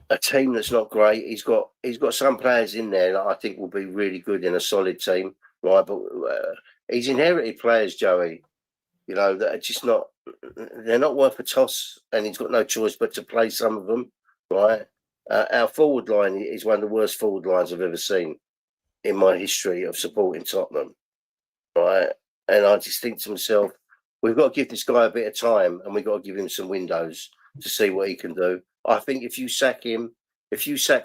C: a team that's not great. He's got some players in there that I think will be really good in a solid team, right? But he's inherited players, Joey, you know, that are just not. They're not worth a toss, and he's got no choice but to play some of them, right? Our forward line is one of the worst forward lines I've ever seen in my history of supporting Tottenham, right? And I just think to myself, we've got to give this guy a bit of time, and we've got to give him some windows to see what he can do. I think if you sack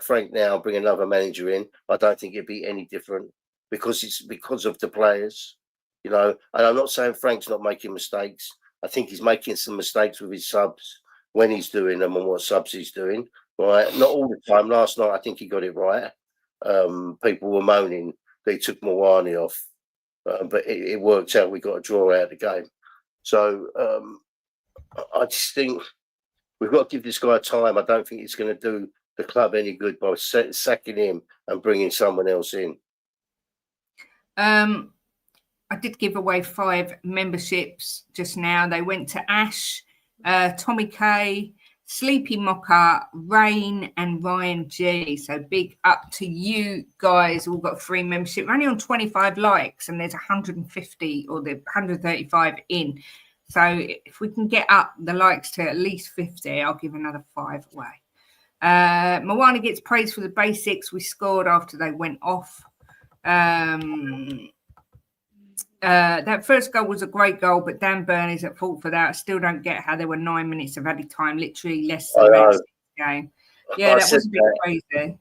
C: Frank now, bring another manager in, I don't think it'd be any different, because it's because of the players, you know. And I'm not saying Frank's not making mistakes. I think he's making some mistakes with his subs when he's doing them and what subs he's doing, right? Not all the time. Last night, I think he got it right. People were moaning they took Moani off. but it worked out. We got a draw out of the game. So I just think we've got to give this guy time. I don't think it's going to do the club any good by sacking him and bringing someone else in.
B: I did give away 5 memberships just now. They went to Ash, Tommy K, Sleepy Mocha, Rain, and Ryan G. So big up to you guys. All got free membership. We're only on 25 likes, and there's 150 or the 135 in. So if we can get up the likes to at least 50, I'll give another 5 away. Moana gets praised for the basics we scored after they went off. That first goal was a great goal, but Dan Burn is at fault for that. I still don't get how there were 9 minutes of added time, literally less than the game. Yeah, that was a bit crazy.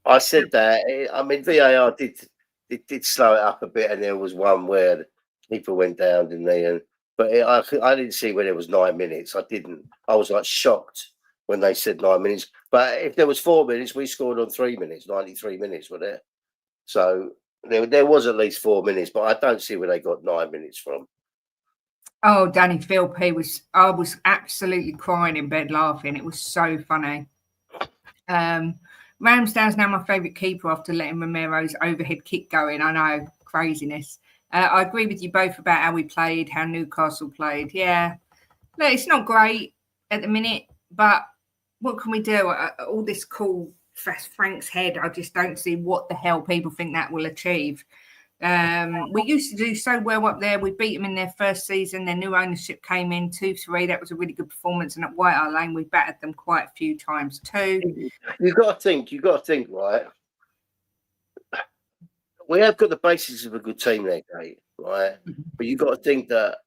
C: I said that. I mean, VAR did slow it up a bit, and there was one where the keeper went down, didn't they? But I didn't see when it was 9 minutes. I didn't. I was like shocked when they said 9 minutes. But if there was 4 minutes, we scored on 3 minutes, 93 minutes were there. So there was at least 4 minutes, but I don't see where they got 9 minutes from.
B: Oh, Danny Philp, I was absolutely crying in bed laughing. It was so funny. Ramsdale's now my favourite keeper after letting Romero's overhead kick go in. I know, craziness. I agree with you both about how we played, how Newcastle played. Yeah, no, it's not great at the minute, but what can we do? All this cool Frank's head, I just don't see what the hell people think that will achieve. We used to do so well up there. We beat them in their first season. Their new ownership came in 2-3. That was a really good performance. And at White Hart Lane, we battered them quite a few times too.
C: You've got to think, right? We have got the basis of a good team there, Kate, right? But you've got to think that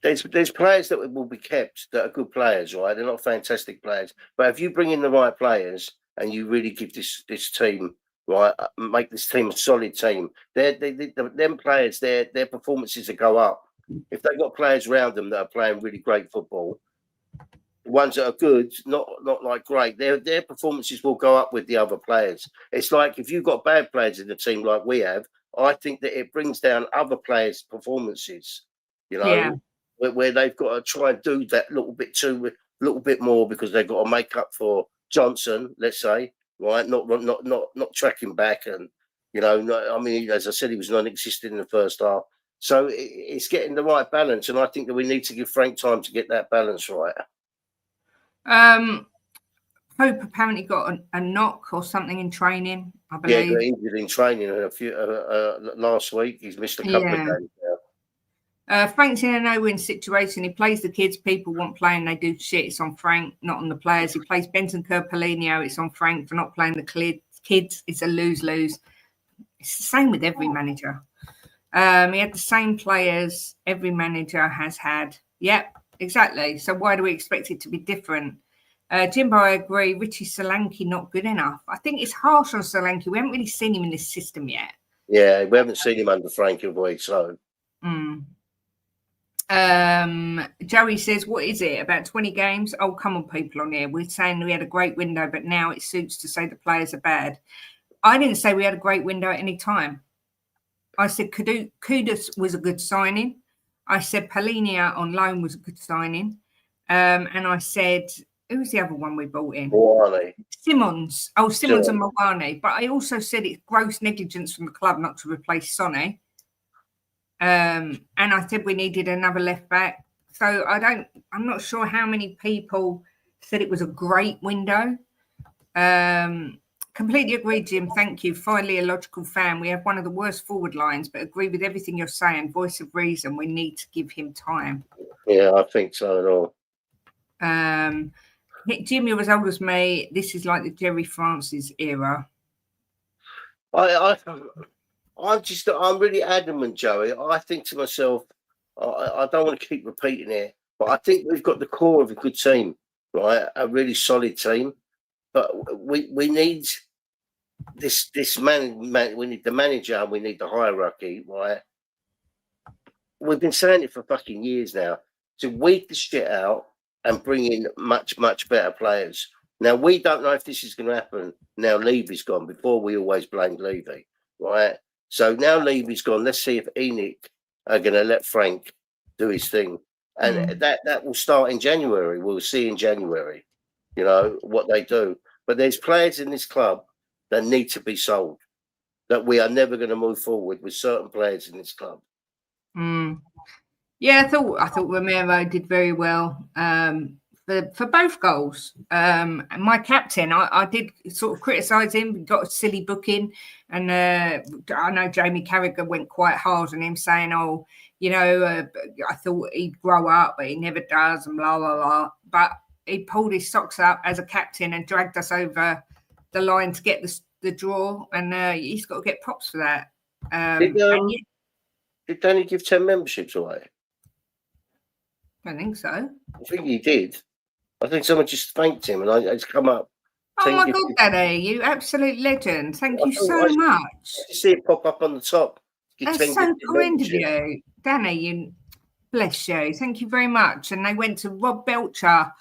C: there's players that will be kept that are good players, right? They're not fantastic players. But if you bring in the right players and you really give this team, right, make this team a solid team, them players, their performances will go up. If they've got players around them that are playing really great football, the ones that are good, not like great, their performances will go up with the other players. It's like if you've got bad players in the team like we have, I think that it brings down other players' performances, where they've got to try and do that little bit more because they've got to make up for Johnson, let's say, right? Not tracking back, and I mean, as I said, he was non-existent in the first half. So it's getting the right balance, and I think that we need to give Frank time to get that balance right.
B: Hope apparently got a knock or something in training, I believe.
C: Yeah, got injured in training a few last week. He's missed a couple of games now.
B: Frank's in a no-win situation. He plays the kids. People want playing. They do shit. It's on Frank, not on the players. He plays Benton Paulinho. It's on Frank for not playing the kids. It's a lose-lose. It's the same with every manager. He had the same players every manager has had. Yep, exactly. So why do we expect it to be different? Jimbo, I agree. Richie Solanke, not good enough. I think it's harsh on Solanke. We haven't really seen him in this system yet.
C: Yeah, we haven't seen him under Frank Boy, so.
B: Joey says, what is it? About 20 games? Oh, come on, people on here. We're saying we had a great window, but now it suits to say the players are bad. I didn't say we had a great window at any time. I said Kudus was a good signing. I said Paulinho on loan was a good signing. And I said, who was the other one we bought in?
C: Moane.
B: Simmons. Oh, Simmons and Moane. But I also said it's gross negligence from the club not to replace Sonny. And I said we needed another left back. So I'm not sure how many people said it was a great window. Completely agree, Jim. Thank you. Finally, a logical fan. We have one of the worst forward lines, but agree with everything you're saying. Voice of reason. We need to give him time.
C: Yeah, I think so at all.
B: Jim, you're as old as me. This is like the Jerry Francis era.
C: I'm really adamant, Joey. I think to myself, I don't want to keep repeating it, but I think we've got the core of a good team, right? A really solid team. But we need this man. We need the manager and we need the hierarchy, right? We've been saying it for fucking years now. To weed the shit out and bring in much, much better players. Now, we don't know if this is going to happen. Now, Levy's gone. Before, we always blamed Levy, right? So now Levy's gone. Let's see if Enoch are going to let Frank do his thing. And that will start in January. We'll see in January, what they do. But there's players in this club that need to be sold, that we are never going to move forward with certain players in this club.
B: Yeah, I thought Romero did very well for both goals. My captain, I did sort of criticise him, got a silly booking, and I know Jamie Carragher went quite hard on him, saying, I thought he'd grow up, but he never does, and blah, blah, blah. But he pulled his socks up as a captain and dragged us over the line to get the draw, and he's got to get props for that.
C: Did Danny give 10 memberships away?
B: I think so.
C: I think he did. I think someone just thanked him, and I just come up.
B: Oh my God, Danny, you absolute legend. Thank you so much.
C: You see it pop up on the top.
B: That's so kind of you. Danny, bless you. Thank you very much. And they went to Rob Belcher,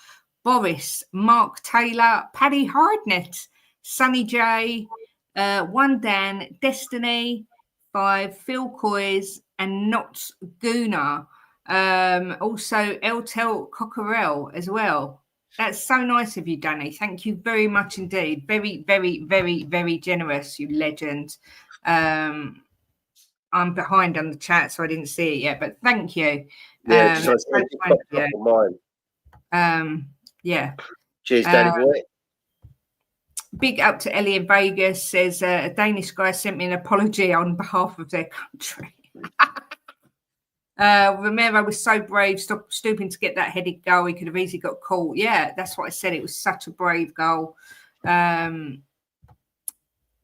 B: Boris, Mark Taylor, Paddy Hardnett, Sonny J, One Dan, Destiny, 5, Phil Coys, and Not Guna. Also Eltel Cockerell as well. That's so nice of you, Danny. Thank you very much indeed. Very, very, very, very generous, you legend. I'm behind on the chat, so I didn't see it yet, but thank you.
C: Yeah,
B: yeah.
C: Cheers, Danny boy.
B: Big up to Ellie in Vegas. Says a Danish guy sent me an apology on behalf of their country. Romero was so brave, stooping to get that headed goal. He could have easily got caught. Yeah, that's what I said. It was such a brave goal.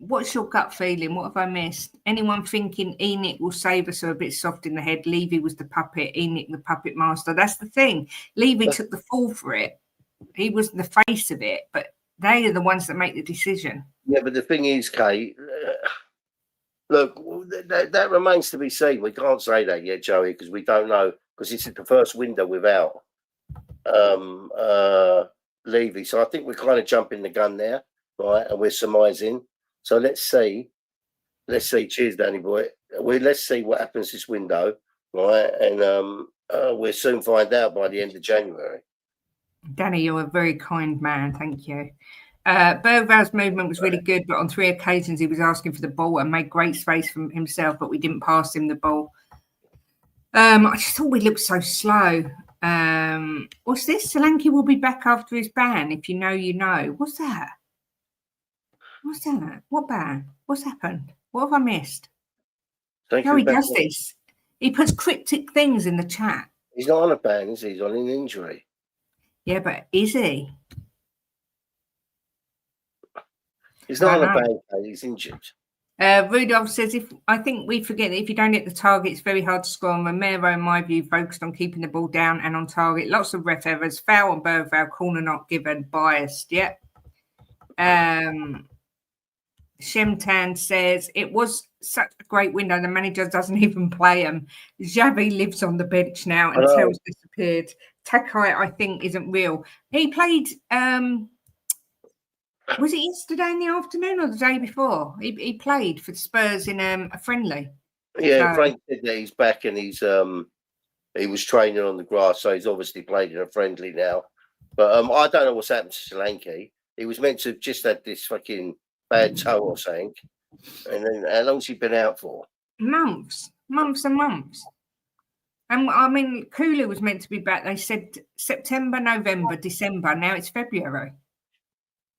B: What's your gut feeling? What have I missed? Anyone thinking Enoch will save us or a bit soft in the head? Levy was the puppet, Enoch the puppet master. That's the thing. Levy took the fall for it. He was the face of it, but they are the ones that make the decision.
C: Yeah, but the thing is, Kate, look, that remains to be seen. We can't say that yet, Joey, because we don't know, because it's the first window without Levy. So I think we're kind of jumping the gun there, right? And we're surmising. So let's see. Cheers, Danny boy. Let's see what happens this window, right? And we'll soon find out by the end of January.
B: Danny, you're a very kind man. Thank you. Bergval's movement was really good, but on 3 occasions he was asking for the ball and made great space for himself, but we didn't pass him the ball. I just thought we looked so slow. What's this? Solanke will be back after his ban. If you know, you know. What's that? What ban? What's happened? What have I missed? How he does this? He puts cryptic things in the chat.
C: He's not on a ban, is he? He's on an injury.
B: Yeah, but is he?
C: He's not on a ban, he's injured.
B: Rudolph says, I think we forget that if you don't hit the target, it's very hard to score. And Romero, in my view, focused on keeping the ball down and on target. Lots of ref errors, foul on Bergval, corner not given, biased. Yep. Shemtan says, it was such a great window. The manager doesn't even play him. Xavi lives on the bench now and Tell's disappeared. Takai, I think, isn't real. He played, was it yesterday in the afternoon or the day before? He played for the Spurs in a friendly.
C: Yeah, Frank said that he's back and he was training on the grass, so he's obviously played in a friendly now. But I don't know what's happened to Solanke. He was meant to have just had this fucking bad toe or something. And then how long's he been out for?
B: Months and months. And I mean, Kulu was meant to be back. They said September, November, December. Now it's February.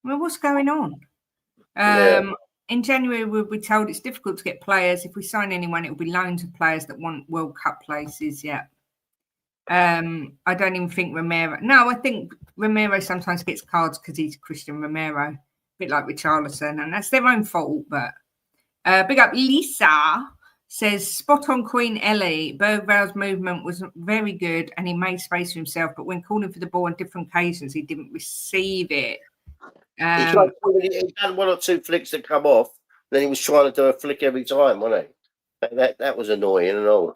B: Well, what's going on? In January, we'll be told it's difficult to get players. If we sign anyone, it will be loans of players that want World Cup places. Yeah. I don't even think Romero. No, I think Romero sometimes gets cards because he's Christian Romero, a bit like Richarlison, and that's their own fault. But big up Lisa. Says, spot on Queen Ellie. Bergval's movement was very good and he made space for himself, but when calling for the ball on different occasions, he didn't receive it.
C: He had 1 or 2 flicks that come off, then he was trying to do a flick every time, wasn't he? That was annoying and all.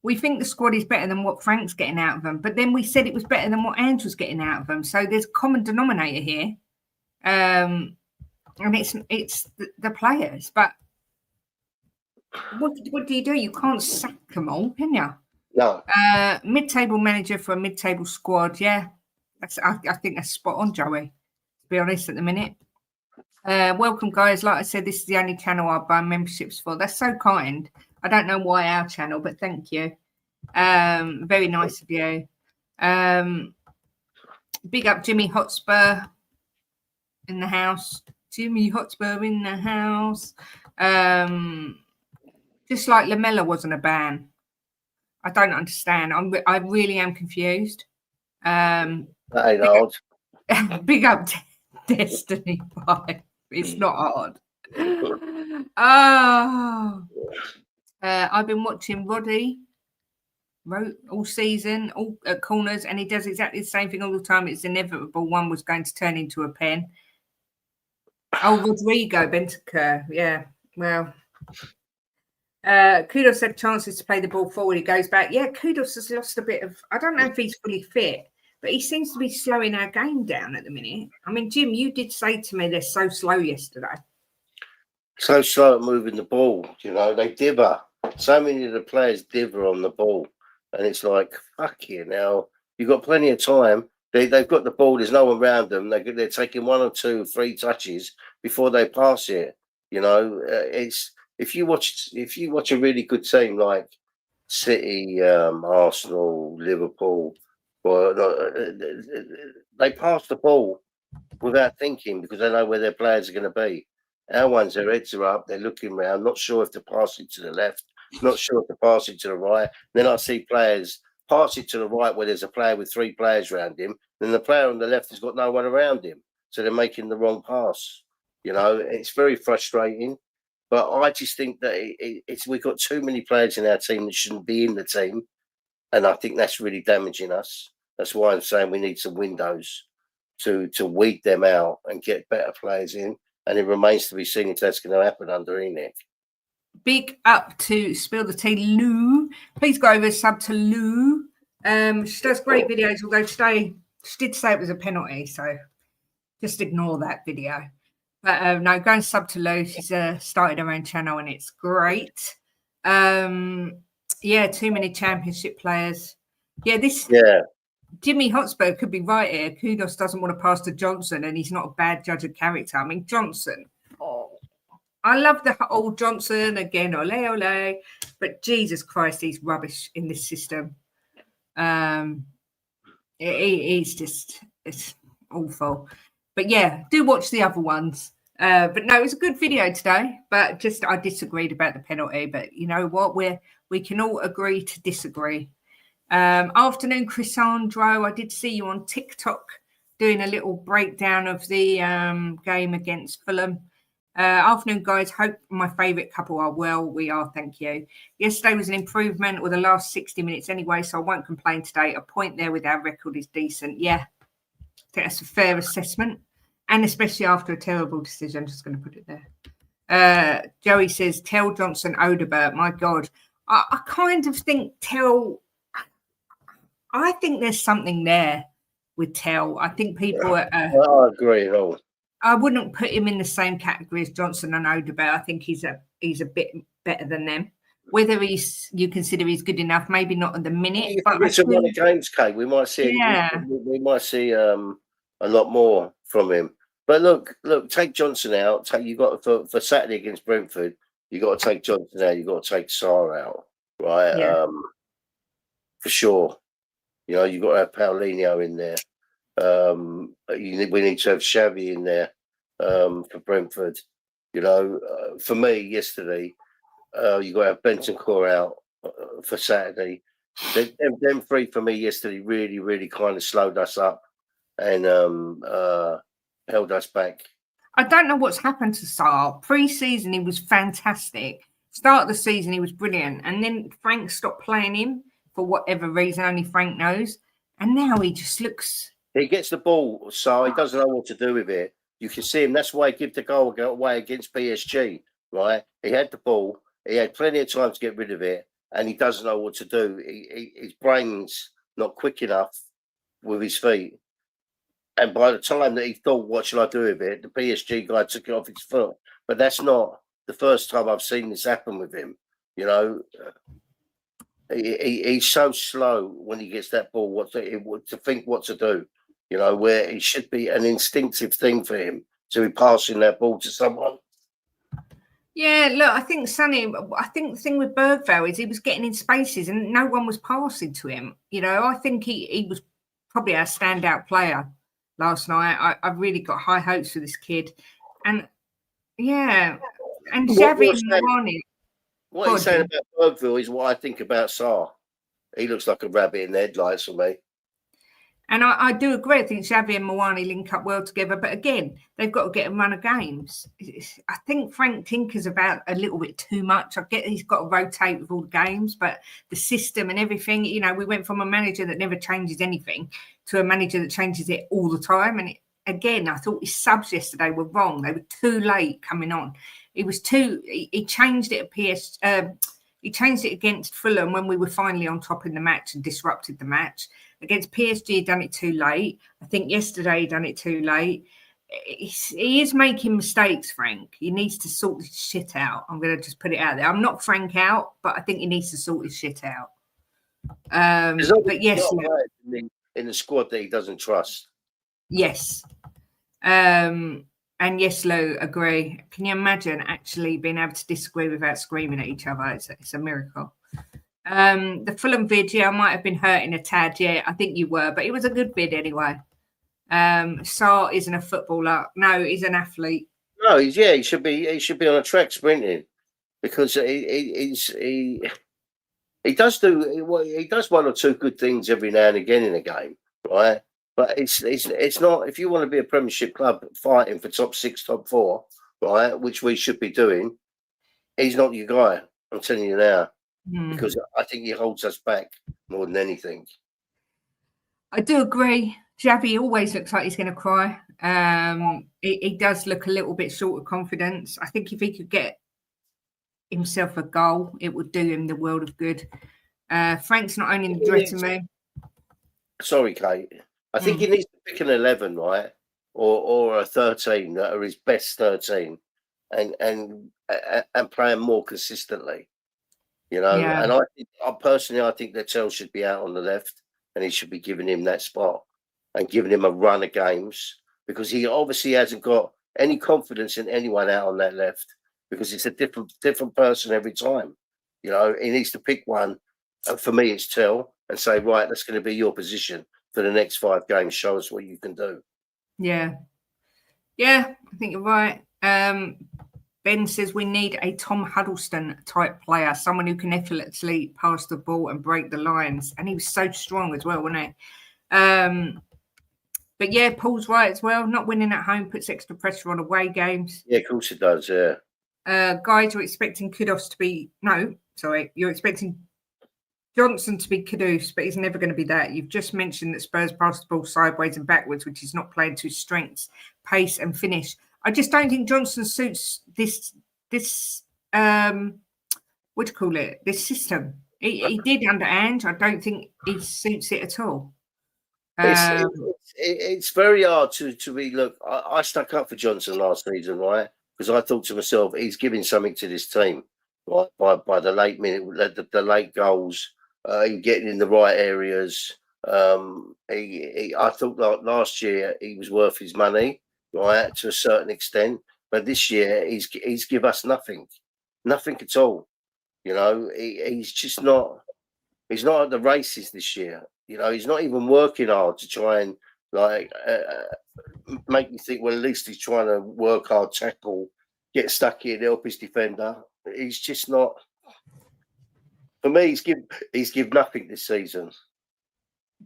B: We think the squad is better than what Frank's getting out of them, but then we said it was better than what Andrew's getting out of them. So there's a common denominator here. And it's the players, but What do? You can't sack them all, can you?
C: No.
B: Mid-table manager for a mid-table squad. Yeah, I think that's spot on, Joey. To be honest, at the minute. Welcome, guys. Like I said, this is the only channel I buy memberships for. That's so kind. I don't know why our channel, but thank you. Very nice of you. Big up Jimmy Hotspur in the house. Jimmy Hotspur in the house. Just like Lamella wasn't a ban. I don't understand. I really am confused.
C: That ain't hard.
B: Big up Destiny 5. It's not hard. I've been watching Roddy all season, all at corners, and he does exactly the same thing all the time. It's inevitable one was going to turn into a pen. Oh, Rodrigo Bentancur. Yeah, well. Kudos had chances to play the ball forward. He goes back. Yeah, Kudos has lost a bit of. I don't know if he's fully fit, but he seems to be slowing our game down at the minute. I mean, Jim, you did say to me they're so slow yesterday.
C: So slow at moving the ball. They diver. So many of the players diver on the ball, and it's like, fuck you. Now you've got plenty of time. They've got the ball. There's no one around them. They're taking 1 or 2 or 3 touches before they pass it. It's. If you watch a really good team like City, Arsenal, Liverpool, they pass the ball without thinking because they know where their players are going to be. Our ones, their heads are up, they're looking around, not sure if to pass it to the left, not sure if to pass it to the right. Then I see players pass it to the right where there's a player with 3 players around him, then the player on the left has got no one around him, so they're making the wrong pass. It's very frustrating. But I just think that we've got too many players in our team that shouldn't be in the team. And I think that's really damaging us. That's why I'm saying we need some windows to weed them out and get better players in. And it remains to be seen if that's going to happen under Enoch.
B: Big up to Spill the Tea, Lou. Please go over sub to Lou. She does great videos, although today she did say it was a penalty. So just ignore that video. But no, go and sub to Lou. She's started her own channel and it's great. Yeah, too many championship players. Yeah, Jimmy Hotspur could be right here. Kudos doesn't want to pass to Johnson and he's not a bad judge of character. I mean, Johnson. Oh, I love the old Johnson again, ole, ole. But Jesus Christ, he's rubbish in this system. It's awful. But yeah, do watch the other ones. But no, it was a good video today. But just I disagreed about the penalty. But you know what? We can all agree to disagree. Afternoon, Chrysandro. I did see you on TikTok doing a little breakdown of the game against Fulham. Afternoon, guys. Hope my favourite couple are well. We are, thank you. Yesterday was an improvement with the last 60 minutes anyway, so I won't complain today. A point there with our record is decent. Yeah, I think that's a fair assessment. And especially after a terrible decision, I'm just going to put it there. Joey says, tell Johnson Odebert. My God. I kind of think I think there's something there with Tell. I think people
C: I agree at all.
B: I wouldn't put him in the same category as Johnson and Odebert. I think he's a bit better than them. Whether you consider he's good enough, maybe not at the minute. But
C: it's a lot of games, Kate. We might see.
B: Yeah.
C: We might see a lot more from him. But look, take Johnson out. You got for Saturday against Brentford. You got to take Johnson out. You got to take Sarr out, right?
B: Yeah.
C: For sure. You've got to have Paulinho in there. We need to have Xavi in there for Brentford. For me yesterday, you got to have Bentancur out for Saturday. Them 3 for me yesterday really, really kind of slowed us up and held us back.
B: I don't know what's happened to Sarr. Pre-season, he was fantastic. Start of the season, he was brilliant. And then Frank stopped playing him for whatever reason, only Frank knows. And now he just looks...
C: He gets the ball, so he doesn't know what to do with it. You can see him. That's why he gave the goal away against PSG, right? He had the ball. He had plenty of time to get rid of it, and he doesn't know what to do. His brain's not quick enough with his feet. And by the time that he thought, what shall I do with it, the PSG guy took it off his foot. But that's not the first time I've seen this happen with him. You know, he's so slow when he gets that ball. To think what to do. You know, where it should be an instinctive thing for him to be passing that ball to someone.
B: Yeah, look, I think the thing with Bergvall is he was getting in spaces and no one was passing to him. You know, I think he was probably our standout player last night. I really got high hopes for this kid. And yeah, and Xavi and Moani.
C: What he's saying about Bergvall is what I think about Sarr. He looks like a rabbit in the headlights for me.
B: And I do agree. I think Xavi and Moani link up well together. But again, they've got to get a run of games. I think Frank tinkers about a little bit too much. I get he's got to rotate with all the games, but the system and everything, you know, we went from a manager that never changes anything to a manager that changes it all the time. And again, I thought his subs yesterday were wrong. They were too late coming on. He changed it at he changed it against Fulham when we were finally on top in the match and disrupted the match. Against PSG, he done it too late. I think yesterday he done it too late. He is making mistakes, Frank. He needs to sort his shit out. I'm going to just put it out there. I'm not Frank out, but I think he needs to sort his shit out. But yes,
C: in the squad that he doesn't trust.
B: Yes. And yes, Lou, agree. Can you imagine actually being able to disagree without screaming at each other? It's a miracle. The Fulham vid, I might have been hurting a tad. Yeah, I think you were, but it was a good vid anyway. Sarr isn't a footballer. No, he's an athlete.
C: No, he should be on a track sprinting because he does one or two good things every now and again in a game, right? But it's not, if you want to be a Premiership club fighting for top 6, top 4, right, which we should be doing, he's not your guy. I'm telling you now. Because I think he holds us back more than anything.
B: I do agree. Xavi always looks like he's going to cry. He does look a little bit short of confidence. I think if he could get himself a goal, it would do him the world of good. Frank's not only in the dressing room.
C: Sorry, Kate. I think he needs to pick an 11, right? Or a 13 that are his best 13 and play him more consistently. You know, and I personally think that Tell should be out on the left and he should be giving him that spot and giving him a run of games because he obviously hasn't got any confidence in anyone out on that left because it's a different person every time. You know, he needs to pick one. And for me, it's Tell and say, right, that's going to be your position for the next 5 games. Show us what you can do.
B: Yeah. Yeah, I think you're right. Ben says we need a Tom Huddleston type player, someone who can effortlessly pass the ball and break the lines. And he was so strong as well, wasn't he? But yeah, Paul's right as well. Not winning at home puts extra pressure on away games.
C: Yeah, of course it does, yeah.
B: Guys, you're expecting Kudus to be... No, sorry. You're expecting Johnson to be Kudus, but he's never going to be that. You've just mentioned that Spurs pass the ball sideways and backwards, which is not playing to his strengths, pace and finish. I just don't think Johnson suits this what do you call it? This system. He did under Ange. I don't think he suits it at all.
C: It's very hard to be. Look, I stuck up for Johnson last season, right? Because I thought to myself, he's giving something to this team, right? By the late minute, the late goals, getting in the right areas. I thought like last year he was worth his money. Right, to a certain extent, but this year he's give us nothing at all. You know, he's just not. He's not at the races this year. You know, he's not even working hard to try and like make you think. Well, at least he's trying to work hard, tackle, get stuck in, help his defender. He's just not. For me, he's give nothing this season.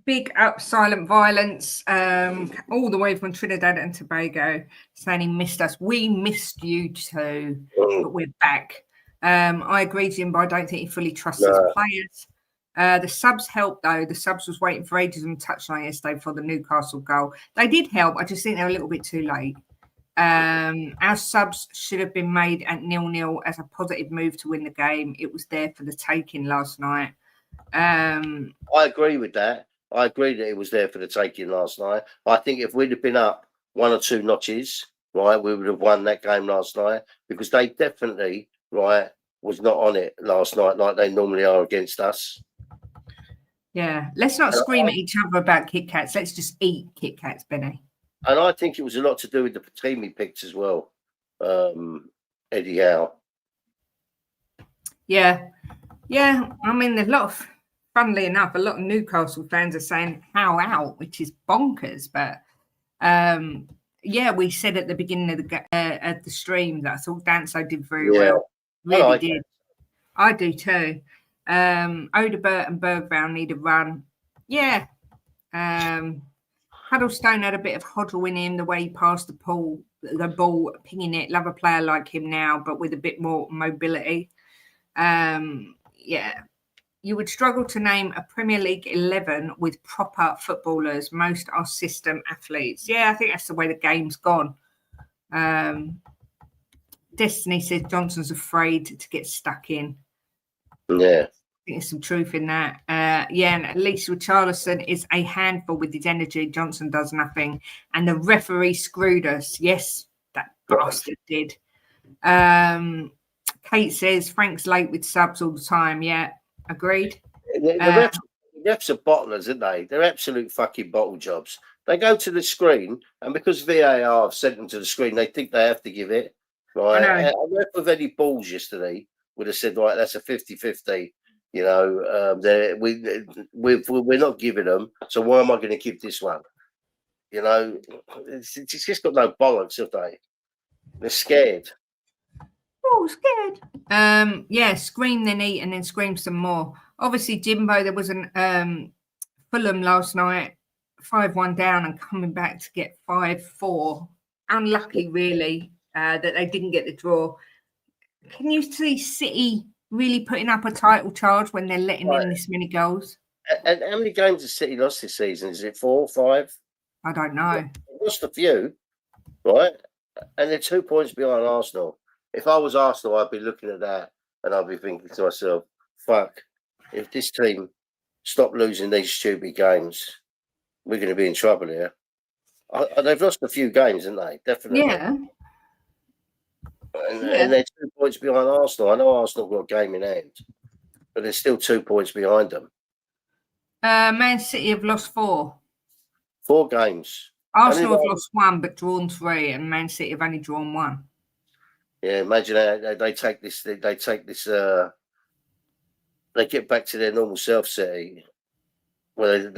B: Big up Silent Violence, all the way from Trinidad and Tobago, saying he missed us. We missed you too, but we're back. I agree, Jimbo. I don't think he fully trusts his players. The subs helped, though. The subs was waiting for ages on the touchline yesterday for the Newcastle goal. They did help. I just think they're a little bit too late. Our subs should have been made at 0-0 as a positive move to win the game. It was there for the taking last night.
C: I agree with that. I agree that it was there for the taking last night. I think if we'd have been up 1 or 2 notches, right, we would have won that game last night because they definitely, right, was not on it last night like they normally are against us.
B: Yeah, let's not scream at each other about Kit Kats. Let's just eat Kit Kats, Benny.
C: And I think it was a lot to do with the team he picked as well, Eddie Howe.
B: Yeah. I mean, there's a lot of, funnily enough, a lot of Newcastle fans are saying Howe out, which is bonkers. But yeah, we said at the beginning of the stream that I thought Danso did very well. Really did. I do too. Odebert and Bergvall need a run. Yeah. Huddlestone had a bit of hoddle in him, the way he passed the ball, pinging it. Love a player like him now, but with a bit more mobility. Yeah. You would struggle to name a Premier League 11 with proper footballers. Most are system athletes. Yeah, I think that's the way the game's gone. Destiny says Johnson's afraid to get stuck in.
C: Yeah.
B: I think there's some truth in that. Yeah, and at least Richarlison is a handful with his energy. Johnson does nothing. And the referee screwed us. Yes, that bastard did. Kate says Frank's late with subs all the time. Yeah, agreed.
C: The refs are bottlers, aren't they? They're absolute fucking bottle jobs. They go to the screen, and because VAR have sent them to the screen, they think they have to give it. Right? A ref with any balls yesterday would have said, right, that's a 50-50. You know, we're not giving them, so why am I going to give this one? You know, it's just got no bollocks, have they? They're scared.
B: Oh, scared. Yeah, scream then eat and then scream some more. Obviously, Jimbo, there was an Fulham last night, 5-1 down and coming back to get 5-4. Unlucky, really, that they didn't get the draw. Can you see City really putting up a title charge when they're letting in this many goals?
C: And how many games has City lost this season? Is it 4 or 5?
B: I don't know.
C: They lost a few, right? And they're 2 points behind Arsenal. If I was Arsenal, I'd be looking at that and I'd be thinking to myself, fuck, if this team stop losing these stupid games, we're going to be in trouble here. They've lost a few games, haven't they? Definitely.
B: Yeah.
C: And they're 2 points behind Arsenal. I know Arsenal got a game in hand, but they're still 2 points behind them.
B: Man City have lost 4.
C: 4 games.
B: Arsenal have lost 1 but drawn 3, and Man City have only drawn 1. Yeah,
C: imagine they take this. They get back to their normal self, City. Well,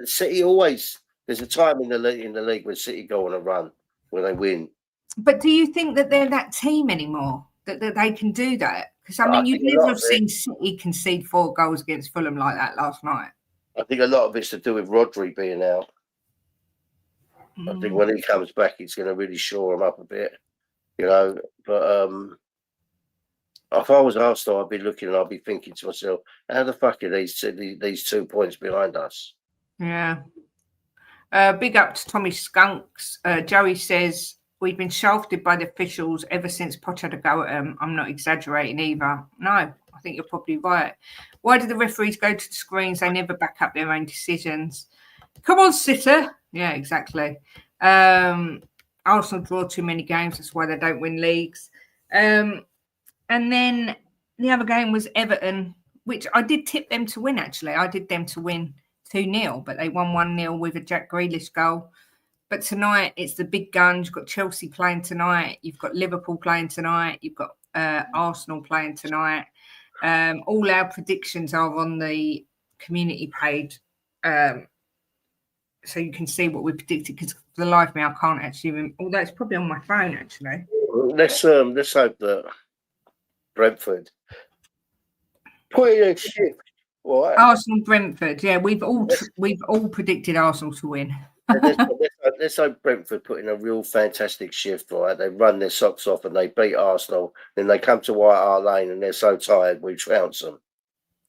C: City always. There's a time in the league when City go on a run where they win.
B: But do you think that they're that team anymore? That they can do that? Because, I mean, you'd never have seen City concede 4 goals against Fulham like that last night.
C: I think a lot of it's to do with Rodri being out. I think when he comes back, it's going to really shore him up a bit, you know. But if I was Arsenal, I'd be looking and I'd be thinking to myself, how the fuck are these 2 points behind us?
B: Yeah. Big up to Tommy Skunks. Joey says, we've been shafted by the officials ever since Poch had a go at them. I'm not exaggerating either. No, I think you're probably right. Why do the referees go to the screens? They never back up their own decisions. Come on, sitter. Yeah, exactly. Arsenal draw too many games. That's why they don't win leagues. And then the other game was Everton, which I did tip them to win, actually. I did them to win 2-0, but they won 1-0 with a Jack Grealish goal. But tonight, it's the big guns. You've got Chelsea playing tonight. You've got Liverpool playing tonight. You've got Arsenal playing tonight. All our predictions are on the community page. So you can see what we predicted, because for the life of me, I can't actually remember. Although it's probably on my phone, actually.
C: Let's hope that Brentford put in a shift. Right.
B: Arsenal, Brentford. Yeah, we've all predicted Arsenal to win.
C: Let's hope Brentford put in a real fantastic shift. Right, they run their socks off and they beat Arsenal. Then they come to White Hart Lane and they're so tired we trounce them.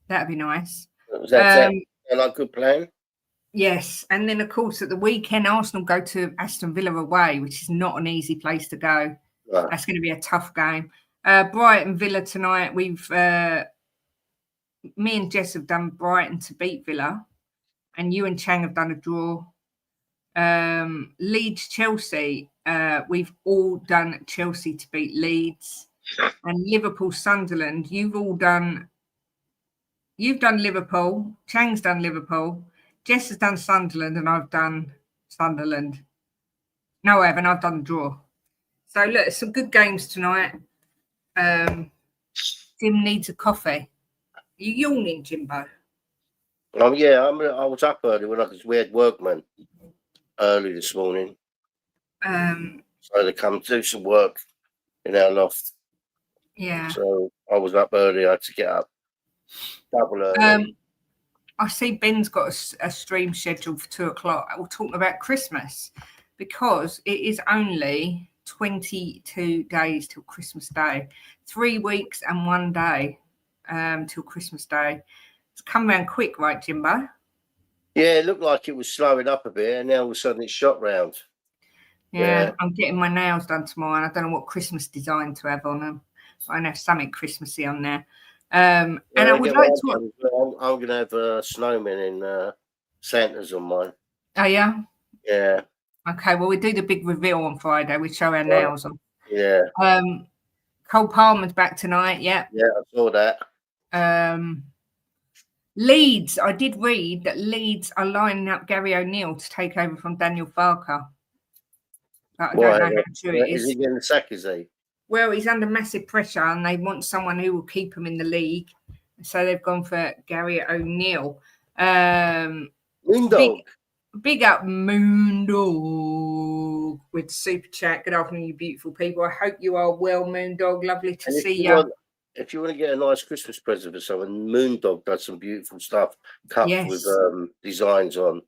B: That'd be nice.
C: Was that a good plan?
B: Yes, and then of course at the weekend Arsenal go to Aston Villa away, which is not an easy place to go. Right. That's going to be a tough game. Brighton Villa tonight. Me and Jess have done Brighton to beat Villa, and you and Chang have done a draw. Leeds Chelsea. We've all done Chelsea to beat Leeds. and Liverpool Sunderland. You've done Liverpool, Chang's done Liverpool, Jess has done Sunderland, and I've done Sunderland. No, I haven't. I've done the draw. So look, some good games tonight. Jim needs a coffee. You yawning, Jimbo?
C: Yeah, I was up early we had workmen early this morning. So they come do some work in our loft.
B: Yeah.
C: So I was up early. I had to get up double early.
B: I see Ben's got a stream scheduled for 2:00. We're talking about Christmas because it is only 22 days till Christmas Day. 3 weeks and 1 day till Christmas Day. It's come around quick, right, Jimbo?
C: Yeah, it looked like it was slowing up a bit, and now all of a sudden it's shot round.
B: Yeah, I'm getting my nails done tomorrow, and I don't know what Christmas design to have on them. But I know something Christmassy on there. And I would like to.
C: I'm going to have snowmen and Santas on mine.
B: Oh, yeah?
C: Yeah.
B: Okay, well, we do the big reveal on Friday. We show our nails on.
C: Yeah.
B: Cole Palmer's back tonight. Yeah.
C: Yeah, I saw that.
B: Leeds. I did read that Leeds are lining up Gary O'Neill to take over from Daniel Farker. But I don't know how true it is.
C: Is he getting the sack, is he?
B: Well, he's under massive pressure and they want someone who will keep him in the league. So they've gone for Gary O'Neill.
C: Moondog.
B: Big up Moondog with Super Chat. Good afternoon, you beautiful people. I hope you are well, Moondog. Lovely to see you.
C: If you want to get a nice Christmas present for someone, Moondog does some beautiful stuff, cups with designs on,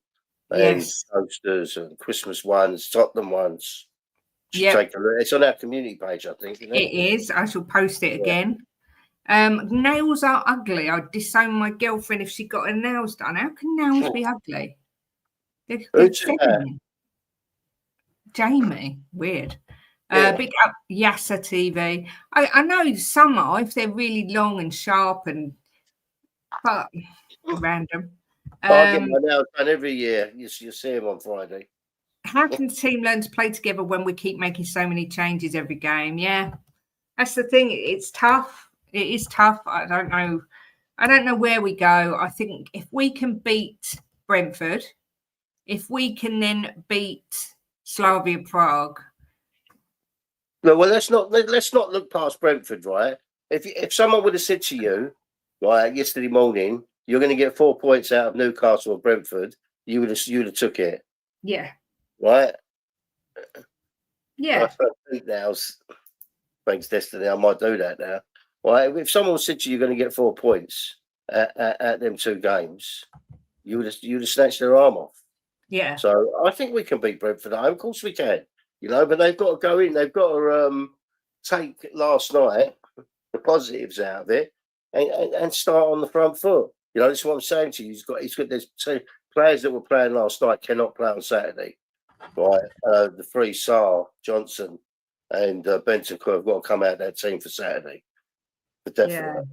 C: and posters and Christmas ones, Tottenham ones. Take a look. It's on our community page, I think. Isn't it?
B: It is. I shall post it again. Nails are ugly. I'd disown my girlfriend if she got her nails done. How can nails be ugly? Jamie, weird. Big up Yassa TV. I know some are if they're really long and sharp but random.
C: I get my nails done every year. You see them on Friday.
B: How can the team learn to play together when we keep making so many changes every game? Yeah, that's the thing. It's tough. It is tough. I don't know where we go. I think if we can beat Brentford, if we can then beat Slavia Prague.
C: No, well, let's not look past Brentford, right? If someone would have said to you, right, yesterday morning, you're going to get 4 points out of Newcastle or Brentford, you'd have took it.
B: Yeah.
C: Right?
B: Yeah.
C: I think now, thanks destiny, I might do that now. Right? If someone said to you, you're going to get 4 points at them 2 games, you'd have snatched their arm off.
B: Yeah.
C: So I think we can beat Brentford at home. Of course we can. But they've got to go in. They've got to take last night, the positives out of it, and start on the front foot. That's what I'm saying to you. There's 2 players that were playing last night cannot play on Saturday. Right, the 3 Sarr, Johnson, and Bentancur have got to come out of that team for Saturday. But definitely.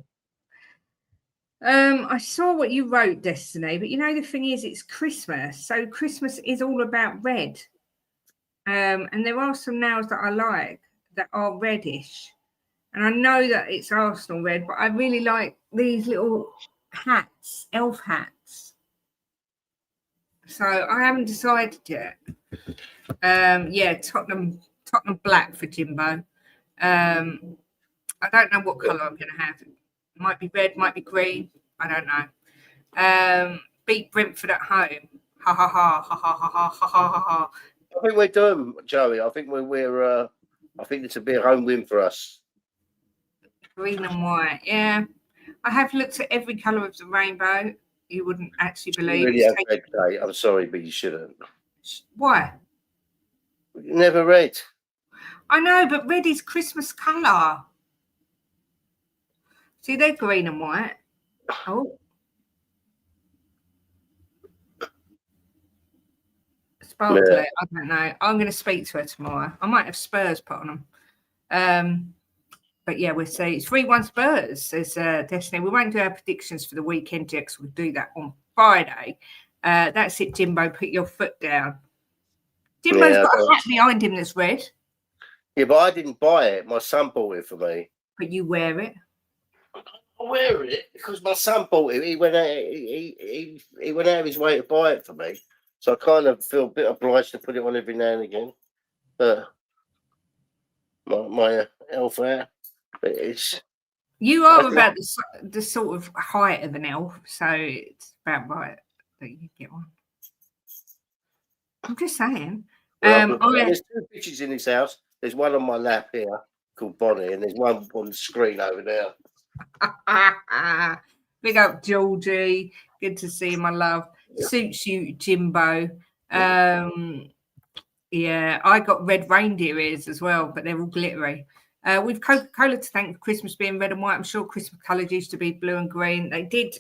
B: Yeah. I saw what you wrote, Destiny, but the thing is, it's Christmas, so Christmas is all about red. And there are some nails that I like that are reddish, and I know that it's Arsenal red, but I really like these little hats, elf hats. So I haven't decided yet. Tottenham black for Jimbo. I don't know what colour I'm going to have. It might be red, might be green. I don't know. Beat Brentford at home. Ha ha ha ha ha ha ha ha ha ha.
C: I think we're done, Joey. I think we're. I think it's a big home win for us.
B: Green and white. Yeah, I have looked at every colour of the rainbow. You wouldn't actually believe.
C: You really have red today. I'm sorry, but you shouldn't.
B: Why?
C: Never red.
B: I know, but red is Christmas colour. See, they're green and white. Oh. Sparkly. Yeah. I don't know. I'm going to speak to her tomorrow. I might have Spurs put on them. But yeah, we'll see. It's 3-1 Spurs, says Destiny. We won't do our predictions for the weekend, Jex. We'll do that on Friday. That's it, Jimbo. Put your foot down. Jimbo's got a hat behind him that's red.
C: Yeah, but I didn't buy it. My son bought it for me.
B: But you wear it.
C: I wear it because my son bought it. He went out. He went out of his way to buy it for me, so I kind of feel a bit obliged to put it on every now and again. My elf out, but it's.
B: You are about the sort of height of an elf, so it's about right that you get one. I'm just saying.
C: There's two pictures in this house. There's one on my lap here called Bonnie, and there's one on the screen over there.
B: Big up, Georgie. Good to see you, my love. Suits you, Jimbo. Yeah, I got red reindeer ears as well, but they're all glittery. We've Coca-Cola to thank for Christmas being red and white. I'm sure Christmas colours used to be blue and green. They did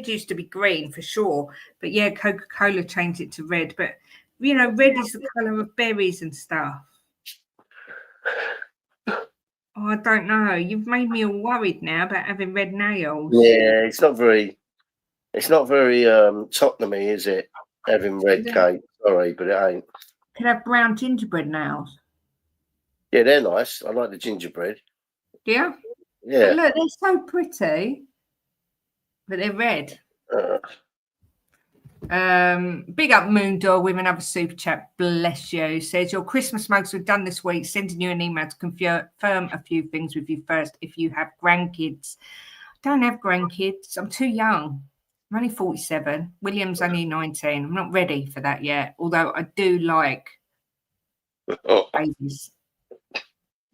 B: used to be green for sure, but yeah, Coca-Cola changed it to red. But you know, red is the colour of berries and stuff. Oh, I don't know. You've made me all worried now about having red nails.
C: Yeah, it's not very Tottenham-y, is it? Having red cake. Sorry, but it ain't.
B: Could have brown gingerbread nails.
C: Yeah, they're nice. I like the gingerbread.
B: Yeah?
C: Yeah.
B: But look, they're so pretty. But they're red. Big up Moondog with another super chat. Bless you. Says your Christmas mugs were done this week. Sending you an email to confirm a few things with you first. If you have grandkids, I don't have grandkids. I'm too young. I'm only 47. William's only 19. I'm not ready for that yet. Although I do like babies.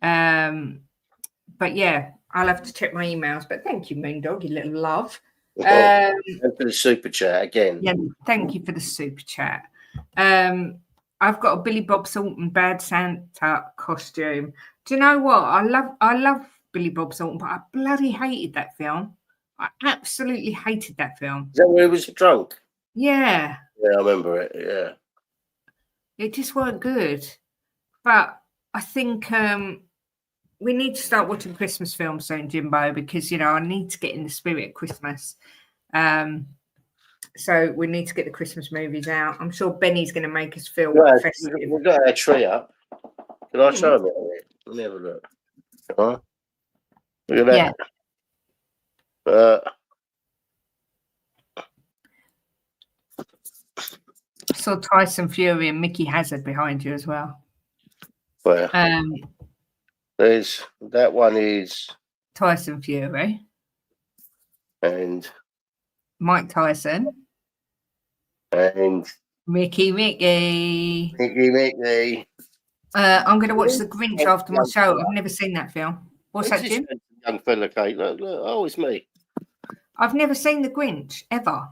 B: But yeah, I'll have to check my emails. But thank you, Moondog, you little love.
C: And for the super chat again.
B: Yeah, thank you for the super chat. I've got a Billy Bob Thornton Bad Santa costume. Do you know what? I love Billy Bob Thornton, but I bloody hated that film. I absolutely hated that film.
C: Is that where he was drunk?
B: Yeah.
C: Yeah, I remember it. Yeah.
B: It just weren't good. But I think we need to start watching Christmas films soon, Jimbo, because, you know, I need to get in the spirit of Christmas. So we need to get the Christmas movies out. I'm sure Benny's going to make us feel festive.
C: We've got our tree up. Can I show them it? Let me have a look. Look at that.
B: Yeah. Saw Tyson Fury and Mickey Hazard behind you as well.
C: Where? That one is
B: Tyson Fury
C: and
B: Mike Tyson
C: and
B: Mickey. I'm going to watch The Grinch after my show. I've never seen that film. What's that, Jim?
C: Young fella, Kate. Look, oh, it's me.
B: I've never seen The Grinch ever.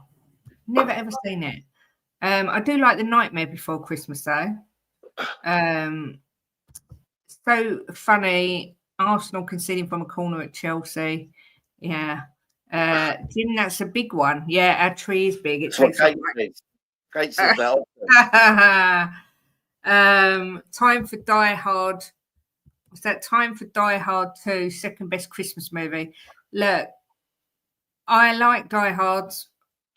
B: Never ever seen it. I do like The Nightmare Before Christmas though. So funny. Arsenal conceding from a corner at Chelsea. Yeah. Jim, that's a big one. Yeah, our tree is big. It takes up
C: Kate says that.
B: Time for Die Hard. What's that? Time for Die Hard 2, second best Christmas movie. Look, I like Die Hards,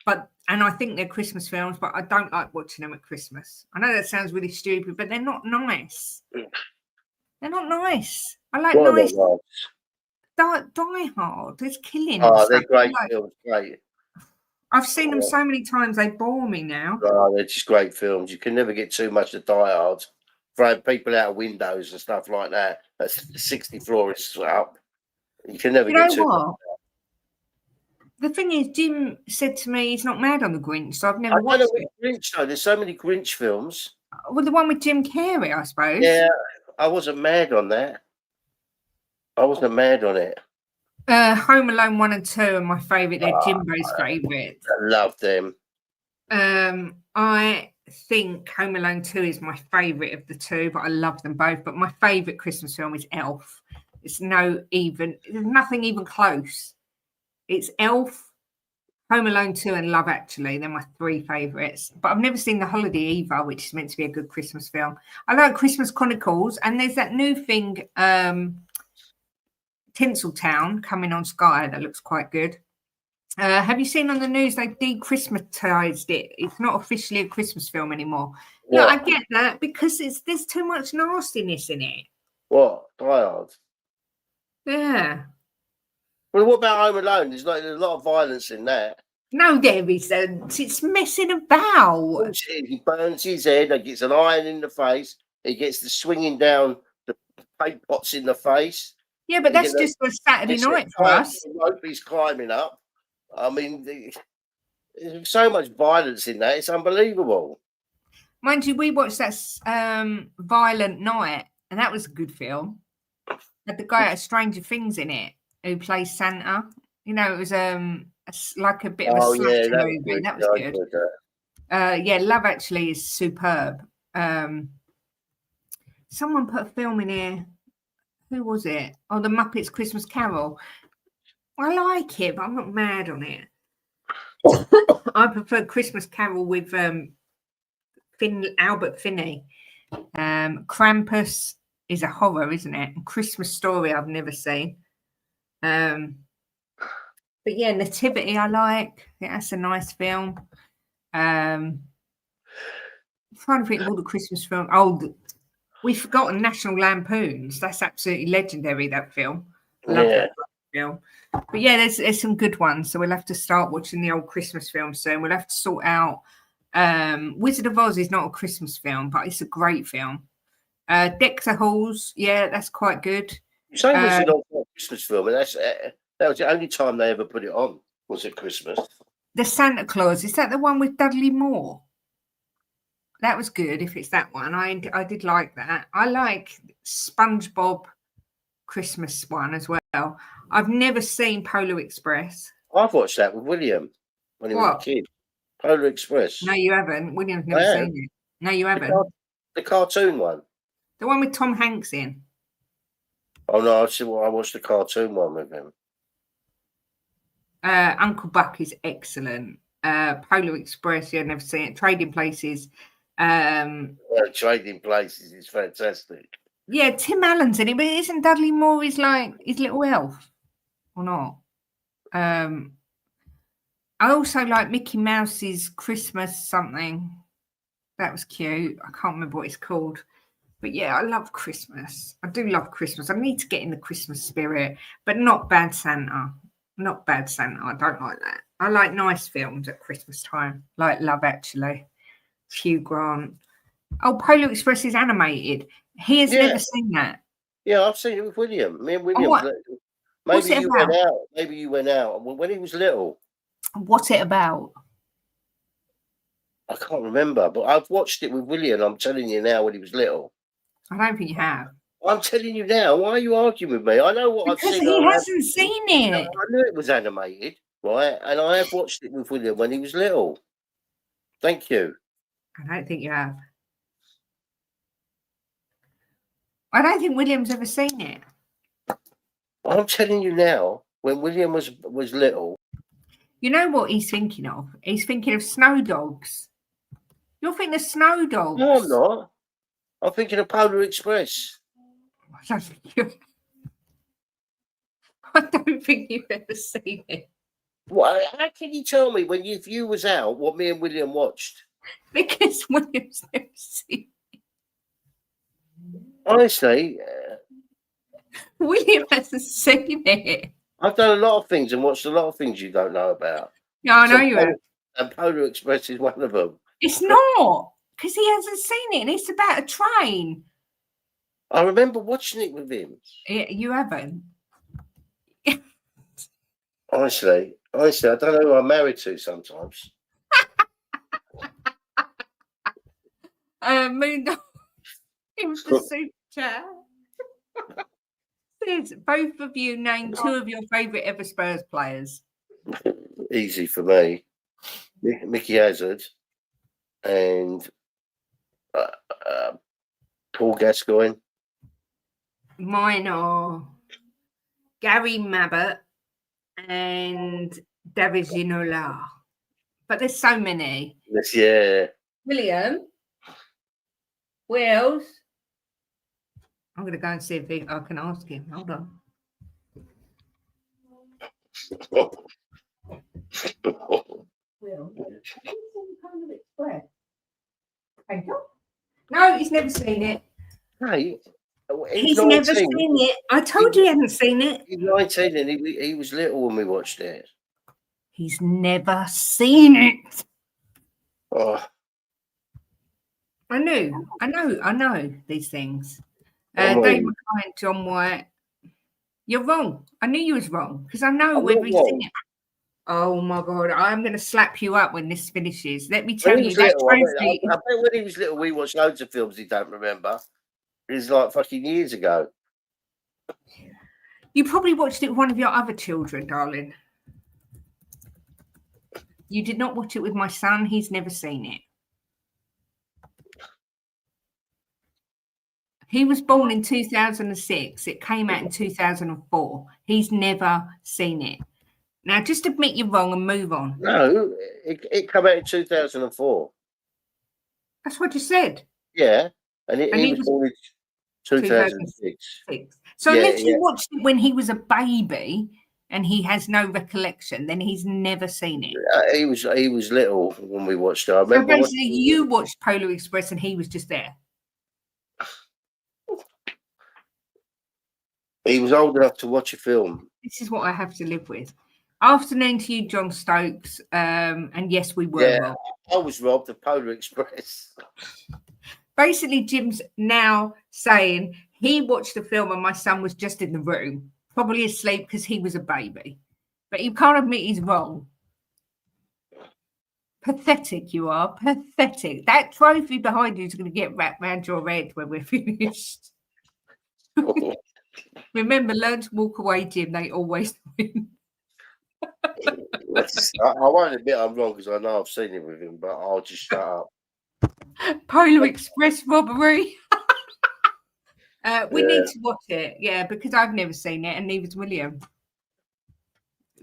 B: and I think they're Christmas films, but I don't like watching them at Christmas. I know that sounds really stupid, but they're not nice. They're not nice. I like nice. Die Hard. There's killing.
C: Oh, they're great films. Great.
B: I've seen them so many times, they bore me now.
C: Oh, they're just great films. You can never get too much of Die Hard. Throwing people out of windows and stuff like that. That's 60 floors up. You can never get too much.
B: The thing is, Jim said to me he's not mad on The Grinch, so I've never watched it.
C: Grinch, though. There's so many Grinch films.
B: Well, the one with Jim Carrey, I suppose.
C: Yeah, I wasn't mad on that. I wasn't mad on it.
B: Home Alone 1 and 2 are my favourite. They're Jimbo's favourites.
C: I love them.
B: I think Home Alone 2 is my favourite of the two, but I love them both. But my favourite Christmas film is Elf. There's nothing even close. It's Elf, Home Alone 2 and Love Actually. They're my three favourites. But I've never seen The Holiday either, which is meant to be a good Christmas film. I like Christmas Chronicles, and there's that new thing, Tinseltown, coming on Sky that looks quite good. Have you seen on the news they de-Christmasized it? It's not officially a Christmas film anymore. No, I get that because there's too much nastiness in it.
C: What? Die Hard?
B: Yeah.
C: Well, what about Home Alone? There's a lot of violence in that.
B: No, there isn't. It's messing about.
C: He burns his head. He gets an iron in the face. He gets the swinging down the paint pots in the face.
B: Yeah, but that's just a Saturday night for us.
C: He's climbing up. I mean, there's so much violence in that. It's unbelievable.
B: Mind you, we watched that Violent Night, and that was a good film. Had the guy out of Stranger Things in it who plays Santa. You know, it was like a bit of a slasher movie. That was good. Yeah, Love Actually is superb. Someone put a film in here. Who was it? Oh, The Muppets Christmas Carol. I like it, but I'm not mad on it. I prefer Christmas Carol with Albert Finney. Krampus is a horror, isn't it? And Christmas Story I've never seen. But yeah, Nativity I like. Yeah, that's a nice film. I'm trying to think of all the Christmas films. Oh, we've forgotten National Lampoons. That's absolutely legendary, that film. Love that film. But yeah, there's some good ones. So we'll have to start watching the old Christmas films soon. We'll have to sort out Wizard of Oz is not a Christmas film, but it's a great film. Dexter Halls, yeah, that's quite good.
C: You say Wizard of Oz is not a Christmas film, and that was the only time they ever put it on, was at Christmas.
B: The Santa Claus, is that the one with Dudley Moore? That was good, if it's that one. I did like that. I like SpongeBob Christmas one as well. I've never seen Polar Express.
C: I've watched that with William when he was a kid. Polar Express.
B: No, you haven't. William's never seen it. No, you haven't.
C: The cartoon one.
B: The one with Tom Hanks in.
C: Oh no, I watched the cartoon one with him.
B: Uncle Buck is excellent. Polar Express, yeah, never seen it. Trading Places.
C: Trading Places is fantastic.
B: Yeah, Tim Allen's in it, but isn't Dudley Moore his little elf or not? I also like Mickey Mouse's Christmas something. That was cute. I can't remember what it's called. But yeah, I love Christmas. I do love Christmas. I need to get in the Christmas spirit, but not Bad Santa. Not Bad Santa. I don't like that. I like nice films at Christmas time, like Love Actually, Hugh Grant. Oh, Polar Express is animated. He has never seen that.
C: Yeah, I've seen it with William. Me and William. Maybe you went out. Maybe you went out when he was little.
B: What's it about?
C: I can't remember, but I've watched it with William. I'm telling you now, when he was little.
B: I don't think you have.
C: I'm telling you now. Why are you arguing with me? I know what
B: because
C: I've seen.
B: Because he hasn't seen it.
C: I knew it was animated, right? And I have watched it with William when he was little. Thank you.
B: I don't think you have. I don't think William's ever seen it.
C: I'm telling you now, when William was little.
B: You know what he's thinking of? He's thinking of Snow Dogs. You're thinking of Snow Dogs.
C: No, I'm not. I'm thinking of Polar Express.
B: I don't think you've ever seen it.
C: Well, how can you tell me if you was out what me and William watched?
B: Because William's never seen it.
C: Honestly,
B: William hasn't seen it.
C: I've done a lot of things and watched a lot of things you don't know about.
B: Yeah, I know you have.
C: And Polar Express is one of them.
B: It's not, because he hasn't seen it, and it's about a train.
C: I remember watching it with him.
B: You haven't.
C: Honestly, I don't know who I'm married to sometimes.
B: Moondog. It was the soup chat. Says both of you name two of your favourite ever Spurs players.
C: Easy for me. Mickey Hazard and Paul Gascoigne.
B: Mine are Gary Mabbott and David Ginola. But there's so many.
C: Yes, yeah.
B: William. Wills. I'm going to go and see if I can ask him. Hold on. Will. No, he's never seen it.
C: Hey,
B: He's never seen it. I told you he hadn't seen it.
C: He's 19 and he was little when we watched it.
B: He's never seen it.
C: Oh.
B: I know these things. Dave McKay, John White. You're wrong. I knew you was wrong because I know whether he's seen it. Oh my God, I'm going to slap you up when this finishes. Let me tell you.
C: I bet when he was little, we watched loads of films he don't remember. It was like fucking years ago.
B: You probably watched it with one of your other children, darling. You did not watch it with my son. He's never seen it. He was born in 2006. It came out in 2004. He's never seen it. Now, just admit you're wrong and move on.
C: No, it came out in 2004.
B: That's what you said.
C: Yeah, and he was born in 2006.
B: So unless you watched it when he was a baby and he has no recollection, then he's never seen it.
C: He was little when we watched it. I remember.
B: So basically, you watched Polar Express and he was just there.
C: He was old enough to watch a film.
B: This is what I have to live with. Afternoon to you, John Stokes. And yes, we were robbed.
C: I was robbed of Polar Express.
B: Basically, Jim's now saying he watched the film and my son was just in the room, probably asleep because he was a baby. But he can't admit he's wrong. Pathetic you are. Pathetic. That trophy behind you is going to get wrapped around your head when we're finished. Remember, learn to walk away, Jim. They always win.
C: I won't admit I'm wrong because I know I've seen it with him, but I'll just shut up.
B: Polar Express robbery. We need to watch it, because I've never seen it and neither's William.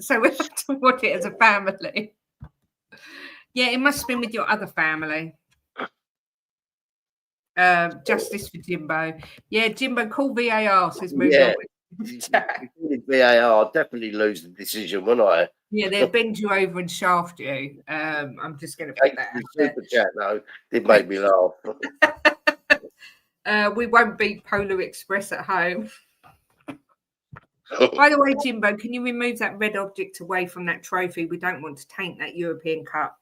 B: So we have to watch it as a family. Yeah, it must have been with your other family. Justice for Jimbo. Yeah, Jimbo, call VAR, says move on.
C: VAR, I'll definitely lose the decision, won't I?
B: Yeah, they'll bend you over and shaft you. I'm just going to put that out there.
C: Super chat, though. It made me laugh.
B: We won't beat Polar Express at home. By the way, Jimbo, can you remove that red object away from that trophy? We don't want to taint that European Cup.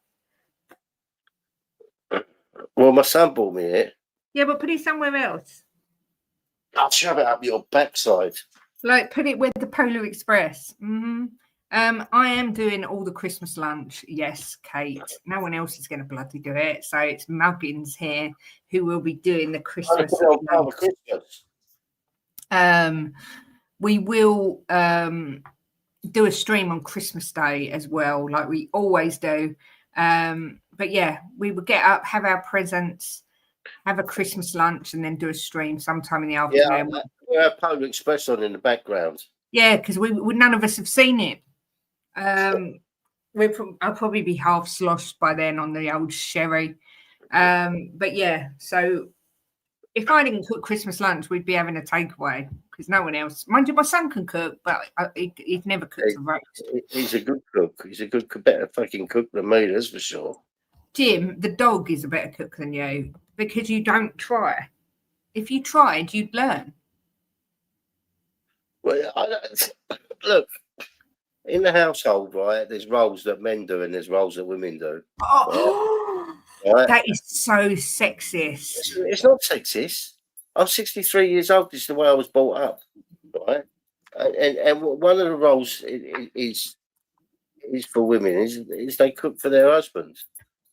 C: Well, my son bought me it.
B: Yeah, but put it somewhere else.
C: I'll shove it up your backside.
B: Like, put it with the Polar Express. Mm-hmm. I am doing all the Christmas lunch. Yes, Kate. No one else is going to bloody do it. So it's Muggins here who will be doing the Christmas lunch. We will do a stream on Christmas Day as well, like we always do. But yeah, we will get up, have our presents, have a Christmas lunch, and then do a stream sometime in the afternoon.
C: Yeah, we have Polar Express on in the background. Yeah,
B: because we none of us have seen it. I'll probably be half sloshed by then on the old sherry. But yeah, so if I didn't cook Christmas lunch, we'd be having a takeaway because no one else. Mind you, my son can cook, but he'd never cooked a roast.
C: He's a good cook. He's a better fucking cook than me, that's for sure.
B: Jim, the dog, is a better cook than you because you don't try. If you tried, you'd learn.
C: Well, look, in the household, right, there's roles that men do and there's roles that women do.
B: Oh, right? That is so sexist.
C: It's not sexist. I'm 63 years old. This is the way I was brought up, right? And one of the roles is for women is they cook for their husbands.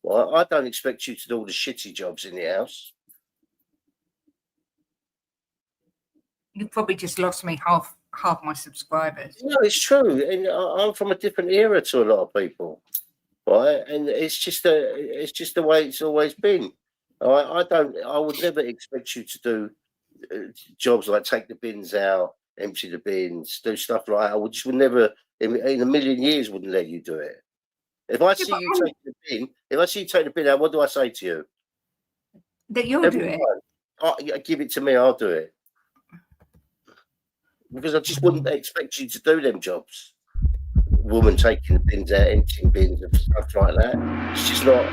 C: Well, I don't expect you to do all the shitty jobs in the house.
B: You probably just lost me half my subscribers.
C: No, it's true. And I'm from a different era to a lot of people, right? And it's just the way it's always been. I would never expect you to do jobs like take the bins out, empty the bins, do stuff like that. I would never, in a million years, wouldn't let you do it. If I see you take the bin out, what do I say to you?
B: That you'll do it.
C: Give it to me, I'll do it. Because I just wouldn't expect you to do them jobs. Woman taking the bins out, emptying bins and stuff like that. It's just not.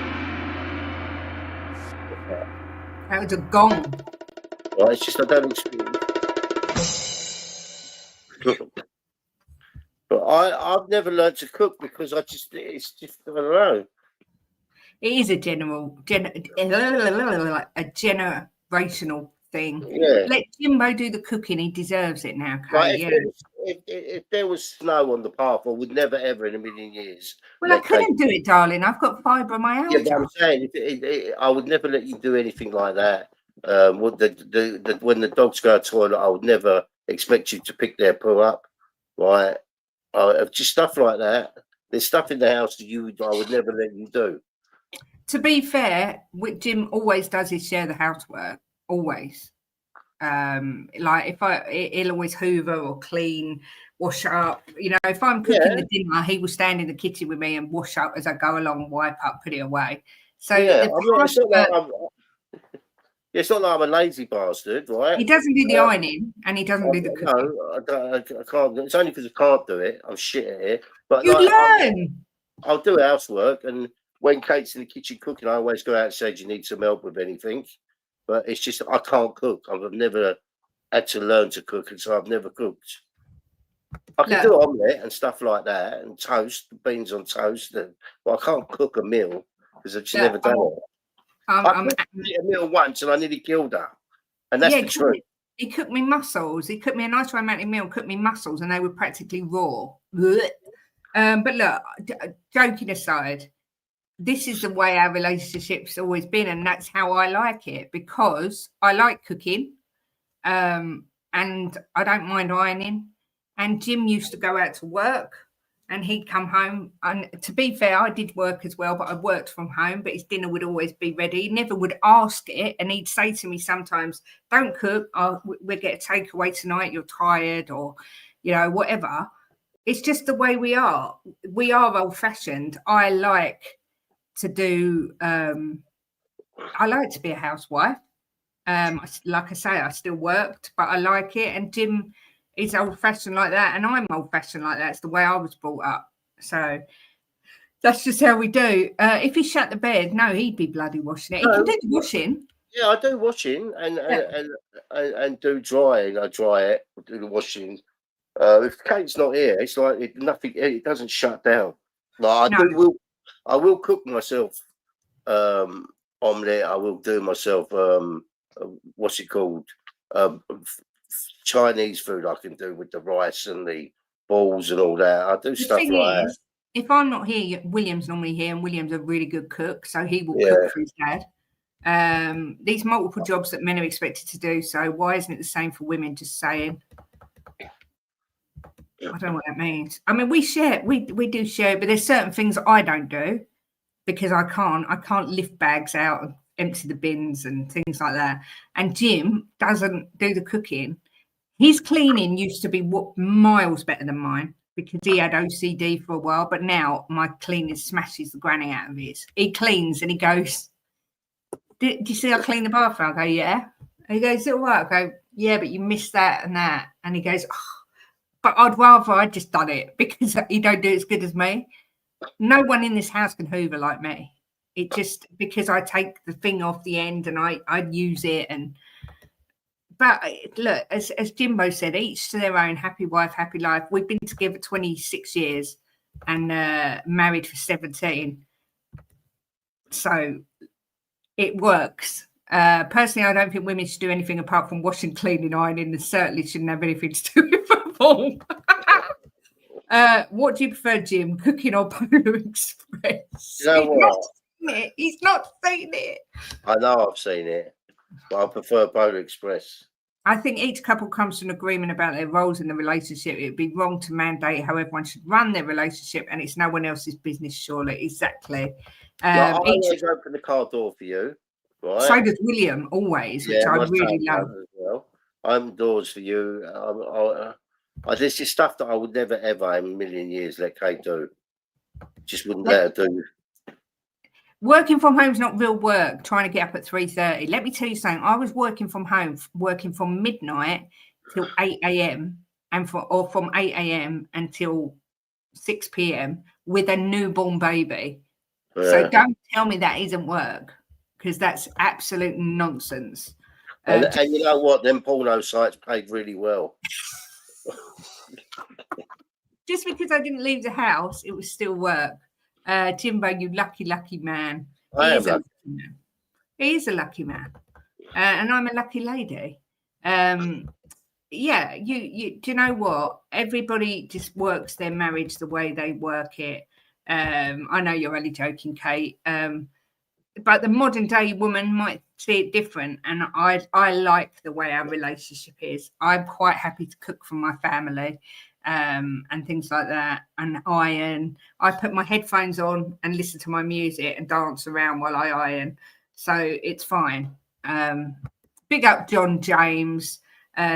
B: That was a gong.
C: Right, it's just I don't expect. But I've never learned to cook because it's just I don't know.
B: It is a generational thing.
C: Yeah.
B: Let Jimbo do the cooking. He deserves it now, Kate.
C: Like
B: Yeah.
C: if there was snow on the path, I would never ever in a million years.
B: Well, I couldn't do it, darling. I've got fibromyalgia.
C: Yeah, but I'm saying I would never let you do anything like that. When the dogs go to the toilet, I would never expect you to pick their poo up, right? Just stuff like that. There's stuff in the house that I would never let you do.
B: To be fair, what Jim always does is share the housework. Always. Like he'll always hoover or clean, wash up. You know, if I'm cooking the dinner, he will stand in the kitchen with me and wash up as I go along, wipe up, put it away. So
C: it's not like I'm a lazy bastard, right?
B: He doesn't do the ironing and he doesn't do the cooking.
C: No, I can't. It's only because I can't do it. I'm shit at it. But
B: you learn.
C: I'll do housework, and when Kate's in the kitchen cooking, I always go out and say, "Do you need some help with anything?" But it's just I can't cook. I've never had to learn to cook, and so I've never cooked. I can do omelette and stuff like that, and toast, beans on toast, but I can't cook a meal because I've just never done it. I cooked a meal once and I nearly killed her, and that's the truth.
B: He cooked me mussels. He cooked me a nice romantic meal, cooked me mussels, and they were practically raw. But look, joking aside, this is the way our relationship's always been, and that's how I like it, because I like cooking, and I don't mind ironing. And Jim used to go out to work, and he'd come home. And to be fair, I did work as well, but I worked from home. But his dinner would always be ready. He never would ask it, and he'd say to me sometimes, "Don't cook. We'll get a takeaway tonight. You're tired, or whatever." It's just the way we are. We are old-fashioned. I like to do. I like to be a housewife. Like I say, I still worked, but I like it. And Jim is old-fashioned like that, and I'm old-fashioned like that. It's the way I was brought up. So that's just how we do. If he shut the bed, no, he'd be bloody washing it. He can do the washing.
C: Yeah, I do washing and do drying. I dry it, do the washing. If Kate's not here, it's like nothing. It doesn't shut down. Like I will cook myself omelette. I will do myself what's it called? Chinese food I can do with the rice and the balls and all that. I do stuff like that.
B: If I'm not here, William's normally here, and William's a really good cook, so he will cook for his dad. These multiple jobs that men are expected to do, so why isn't it the same for women? Just saying. I don't know what that means. I mean, we do share, but there's certain things I don't do because I can't lift bags out and empty the bins and things like that. And Jim doesn't do the cooking. His cleaning used to be miles better than mine because he had OCD for a while, but now my cleaning smashes the granny out of his. He cleans and he goes, do you see I clean the bathroom? I go, yeah. And he goes, is it all right? I go, yeah, but you missed that and that. And he goes, oh, but I'd just done it because he don't do it as good as me. No one in this house can hoover like me. It just because I take the thing off the end and I use it. But look, as Jimbo said, each to their own. Happy wife, happy life. We've been together 26 years and married for 17. So it works. Personally, I don't think women should do anything apart from washing, cleaning, ironing, and certainly shouldn't have anything to do with football. What do you prefer, Jim? Cooking or Polar Express? He's not seen it.
C: I know I've seen it, but I prefer Polar Express.
B: I think each couple comes to an agreement about their roles in the relationship. It would be wrong to mandate how everyone should run their relationship, and it's no one else's business, surely. Exactly.
C: I always open the car door for you. Right.
B: So does William always, which I really love.
C: As well. I'm doors for you. This is stuff that I would never ever in a million years let Kate do. Just wouldn't let her do.
B: Working from home is not real work. Trying to get up at 3:30. Let me tell you something. I was working from home, working from midnight till 8 a.m. or from 8 a.m. until 6 p.m. with a newborn baby. Yeah. So don't tell me that isn't work. Because that's absolute nonsense.
C: And you know what? Them porno sites paid really well.
B: just because I didn't leave the house, it was still work. Jimbo, you lucky man.
C: I am lucky.
B: Man. He is a lucky man. And I'm a lucky lady. Yeah, you do you know what? Everybody just works their marriage the way they work it. I know you're only joking, Kate. But the modern day woman might see it different, and I like the way our relationship is. I'm quite happy to cook for my family, and things like that, and iron. I put my headphones on and listen to my music and dance around while I iron, so it's fine. Big up John James.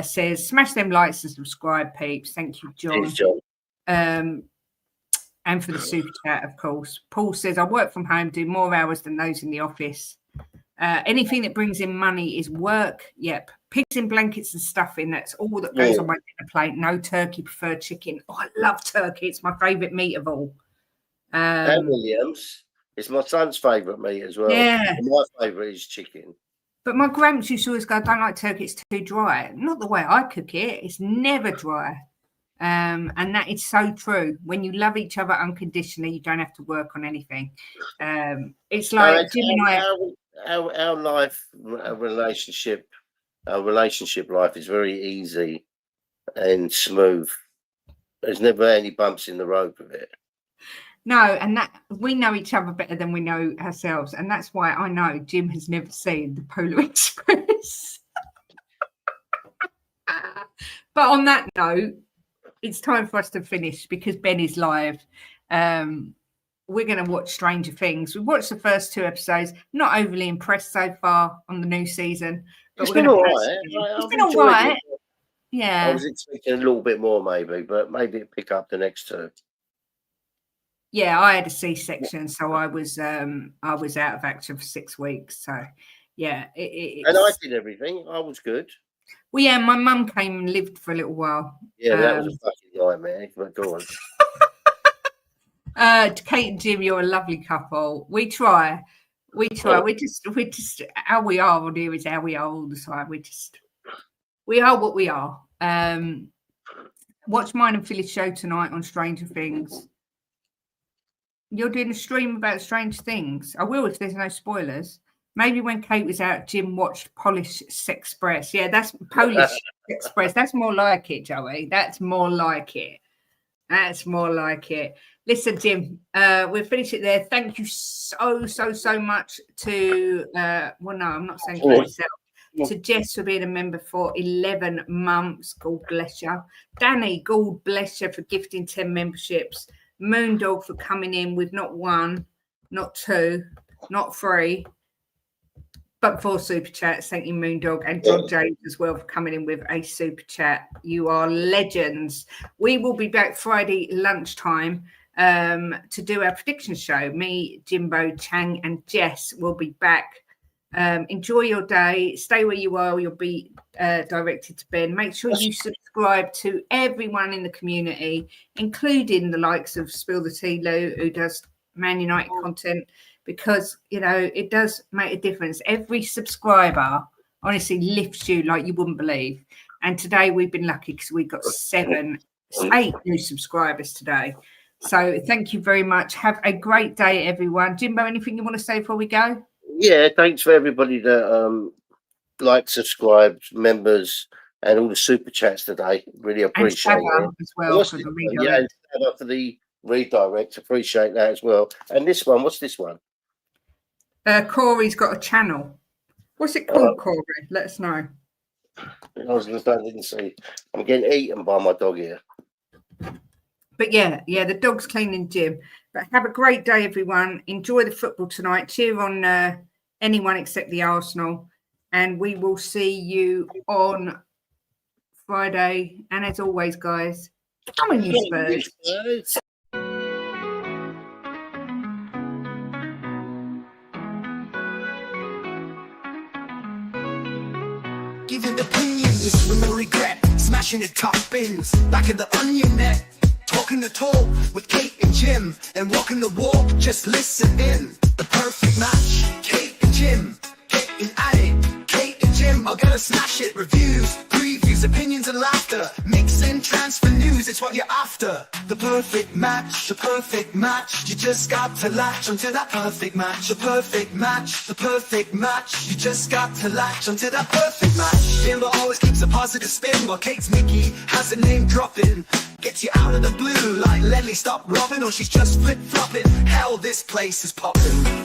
B: Says smash them likes and subscribe, peeps. Thank you, John.
C: Thanks, John.
B: And for the super chat, of course. Paul says, I work from home, do more hours than those in the office. Anything that brings in money is work. Yep. Pigs in blankets and stuffing. That's all that goes on my dinner plate. No turkey, preferred chicken. Oh, I love turkey. It's my favourite meat of all.
C: And Williams. It's my son's favourite meat as well.
B: Yeah.
C: And my favourite is chicken.
B: But my gramps used to always go, I don't like turkey, it's too dry. Not the way I cook it. It's never dry. And that is so true. When you love each other unconditionally, you don't have to work on anything. It's like Jim and I.
C: Our life, our relationship life is very easy and smooth. There's never any bumps in the road with it.
B: No, and that we know each other better than we know ourselves, and that's why I know Jim has never seen the Polar Express. But on that note, it's time for us to finish because Ben is live. We're going to watch Stranger Things. We watched the first 2 episodes. Not overly impressed so far on the new season. But
C: It's been all right.
B: It's been all right. Yeah.
C: I was expecting a little bit more, maybe, but maybe it'll pick up the next 2.
B: Yeah, I had a C-section, so I was out of action for 6 weeks. So, yeah,
C: and I did everything. I was good.
B: Well, yeah, my mum came and lived for a little while.
C: Yeah, that was a fucking nightmare. But go
B: on. Kate and Jim, you're a lovely couple. We try. We're just how we are on here is how we are all the time. We are what we are. Watch mine and Phyllis show tonight on Stranger Things. You're doing a stream about Strange Things. I will if there's no spoilers. Maybe when Kate was out, Jim watched Polish Sexpress. Yeah, that's Polish Express. That's more like it, Joey. That's more like it. Listen, Jim, we'll finish it there. Thank you so much to, well, no, I'm not saying for myself, to Jess for being a member for 11 months. God bless you. Danny, God bless you for gifting 10 memberships. Moondog for coming in with not 1, not 2, not 3, but 4 super chats. Thank you, Moondog, and John James as well for coming in with a super chat. You are legends. We will be back Friday lunchtime to do our prediction show. Me, Jimbo, Chang, and Jess will be back. Enjoy your day. Stay where you are. You'll be directed to Ben. Make sure you subscribe to everyone in the community, including the likes of Spill the Tea Lou, who does Man United content, because, you know, it does make a difference. Every subscriber honestly lifts you like you wouldn't believe. And today we've been lucky because we got 8 new subscribers today. So thank you very much. Have a great day, everyone. Jimbo, anything you want to say before we go?
C: Yeah, thanks for everybody that subscribed, members, and all the super chats today. Really appreciate it.
B: As well for the redirect.
C: Yeah, and Stabber for the redirect. Appreciate that as well. And this one, what's this one?
B: Corey's got a channel. What's it called, Corey? Let us know.
C: I didn't see. I'm getting eaten by my dog here.
B: But yeah, the dog's cleaning Jim. But have a great day, everyone. Enjoy the football tonight. Cheer on anyone except the Arsenal. And we will see you on Friday. And as always, guys, come on, you Spurs.
A: Giving opinions with no regret. Smashing the top bins like in the onion net. Talking the talk with Kate and Jim, and walking the walk, just listen in. The perfect match, Kate and Jim, getting at it. Kate and Jim.
D: are gonna smash it. Reviews, previews, opinions and laughter. Mix and transfer news, it's what you're after. The perfect match, the perfect match. You just got to latch onto that perfect match. The perfect match, the perfect match. You just got to latch onto that perfect match. Jimbo always keeps a positive spin, while Kate's Mickey has a name dropping. Gets you out of the blue like Lenny stop robbing, or she's just flip-flopping. Hell, this place is popping.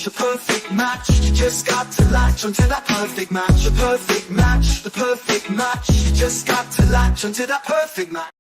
D: The perfect match, you just got to latch onto that perfect match. The perfect match, the perfect match, you just got to latch onto that perfect match.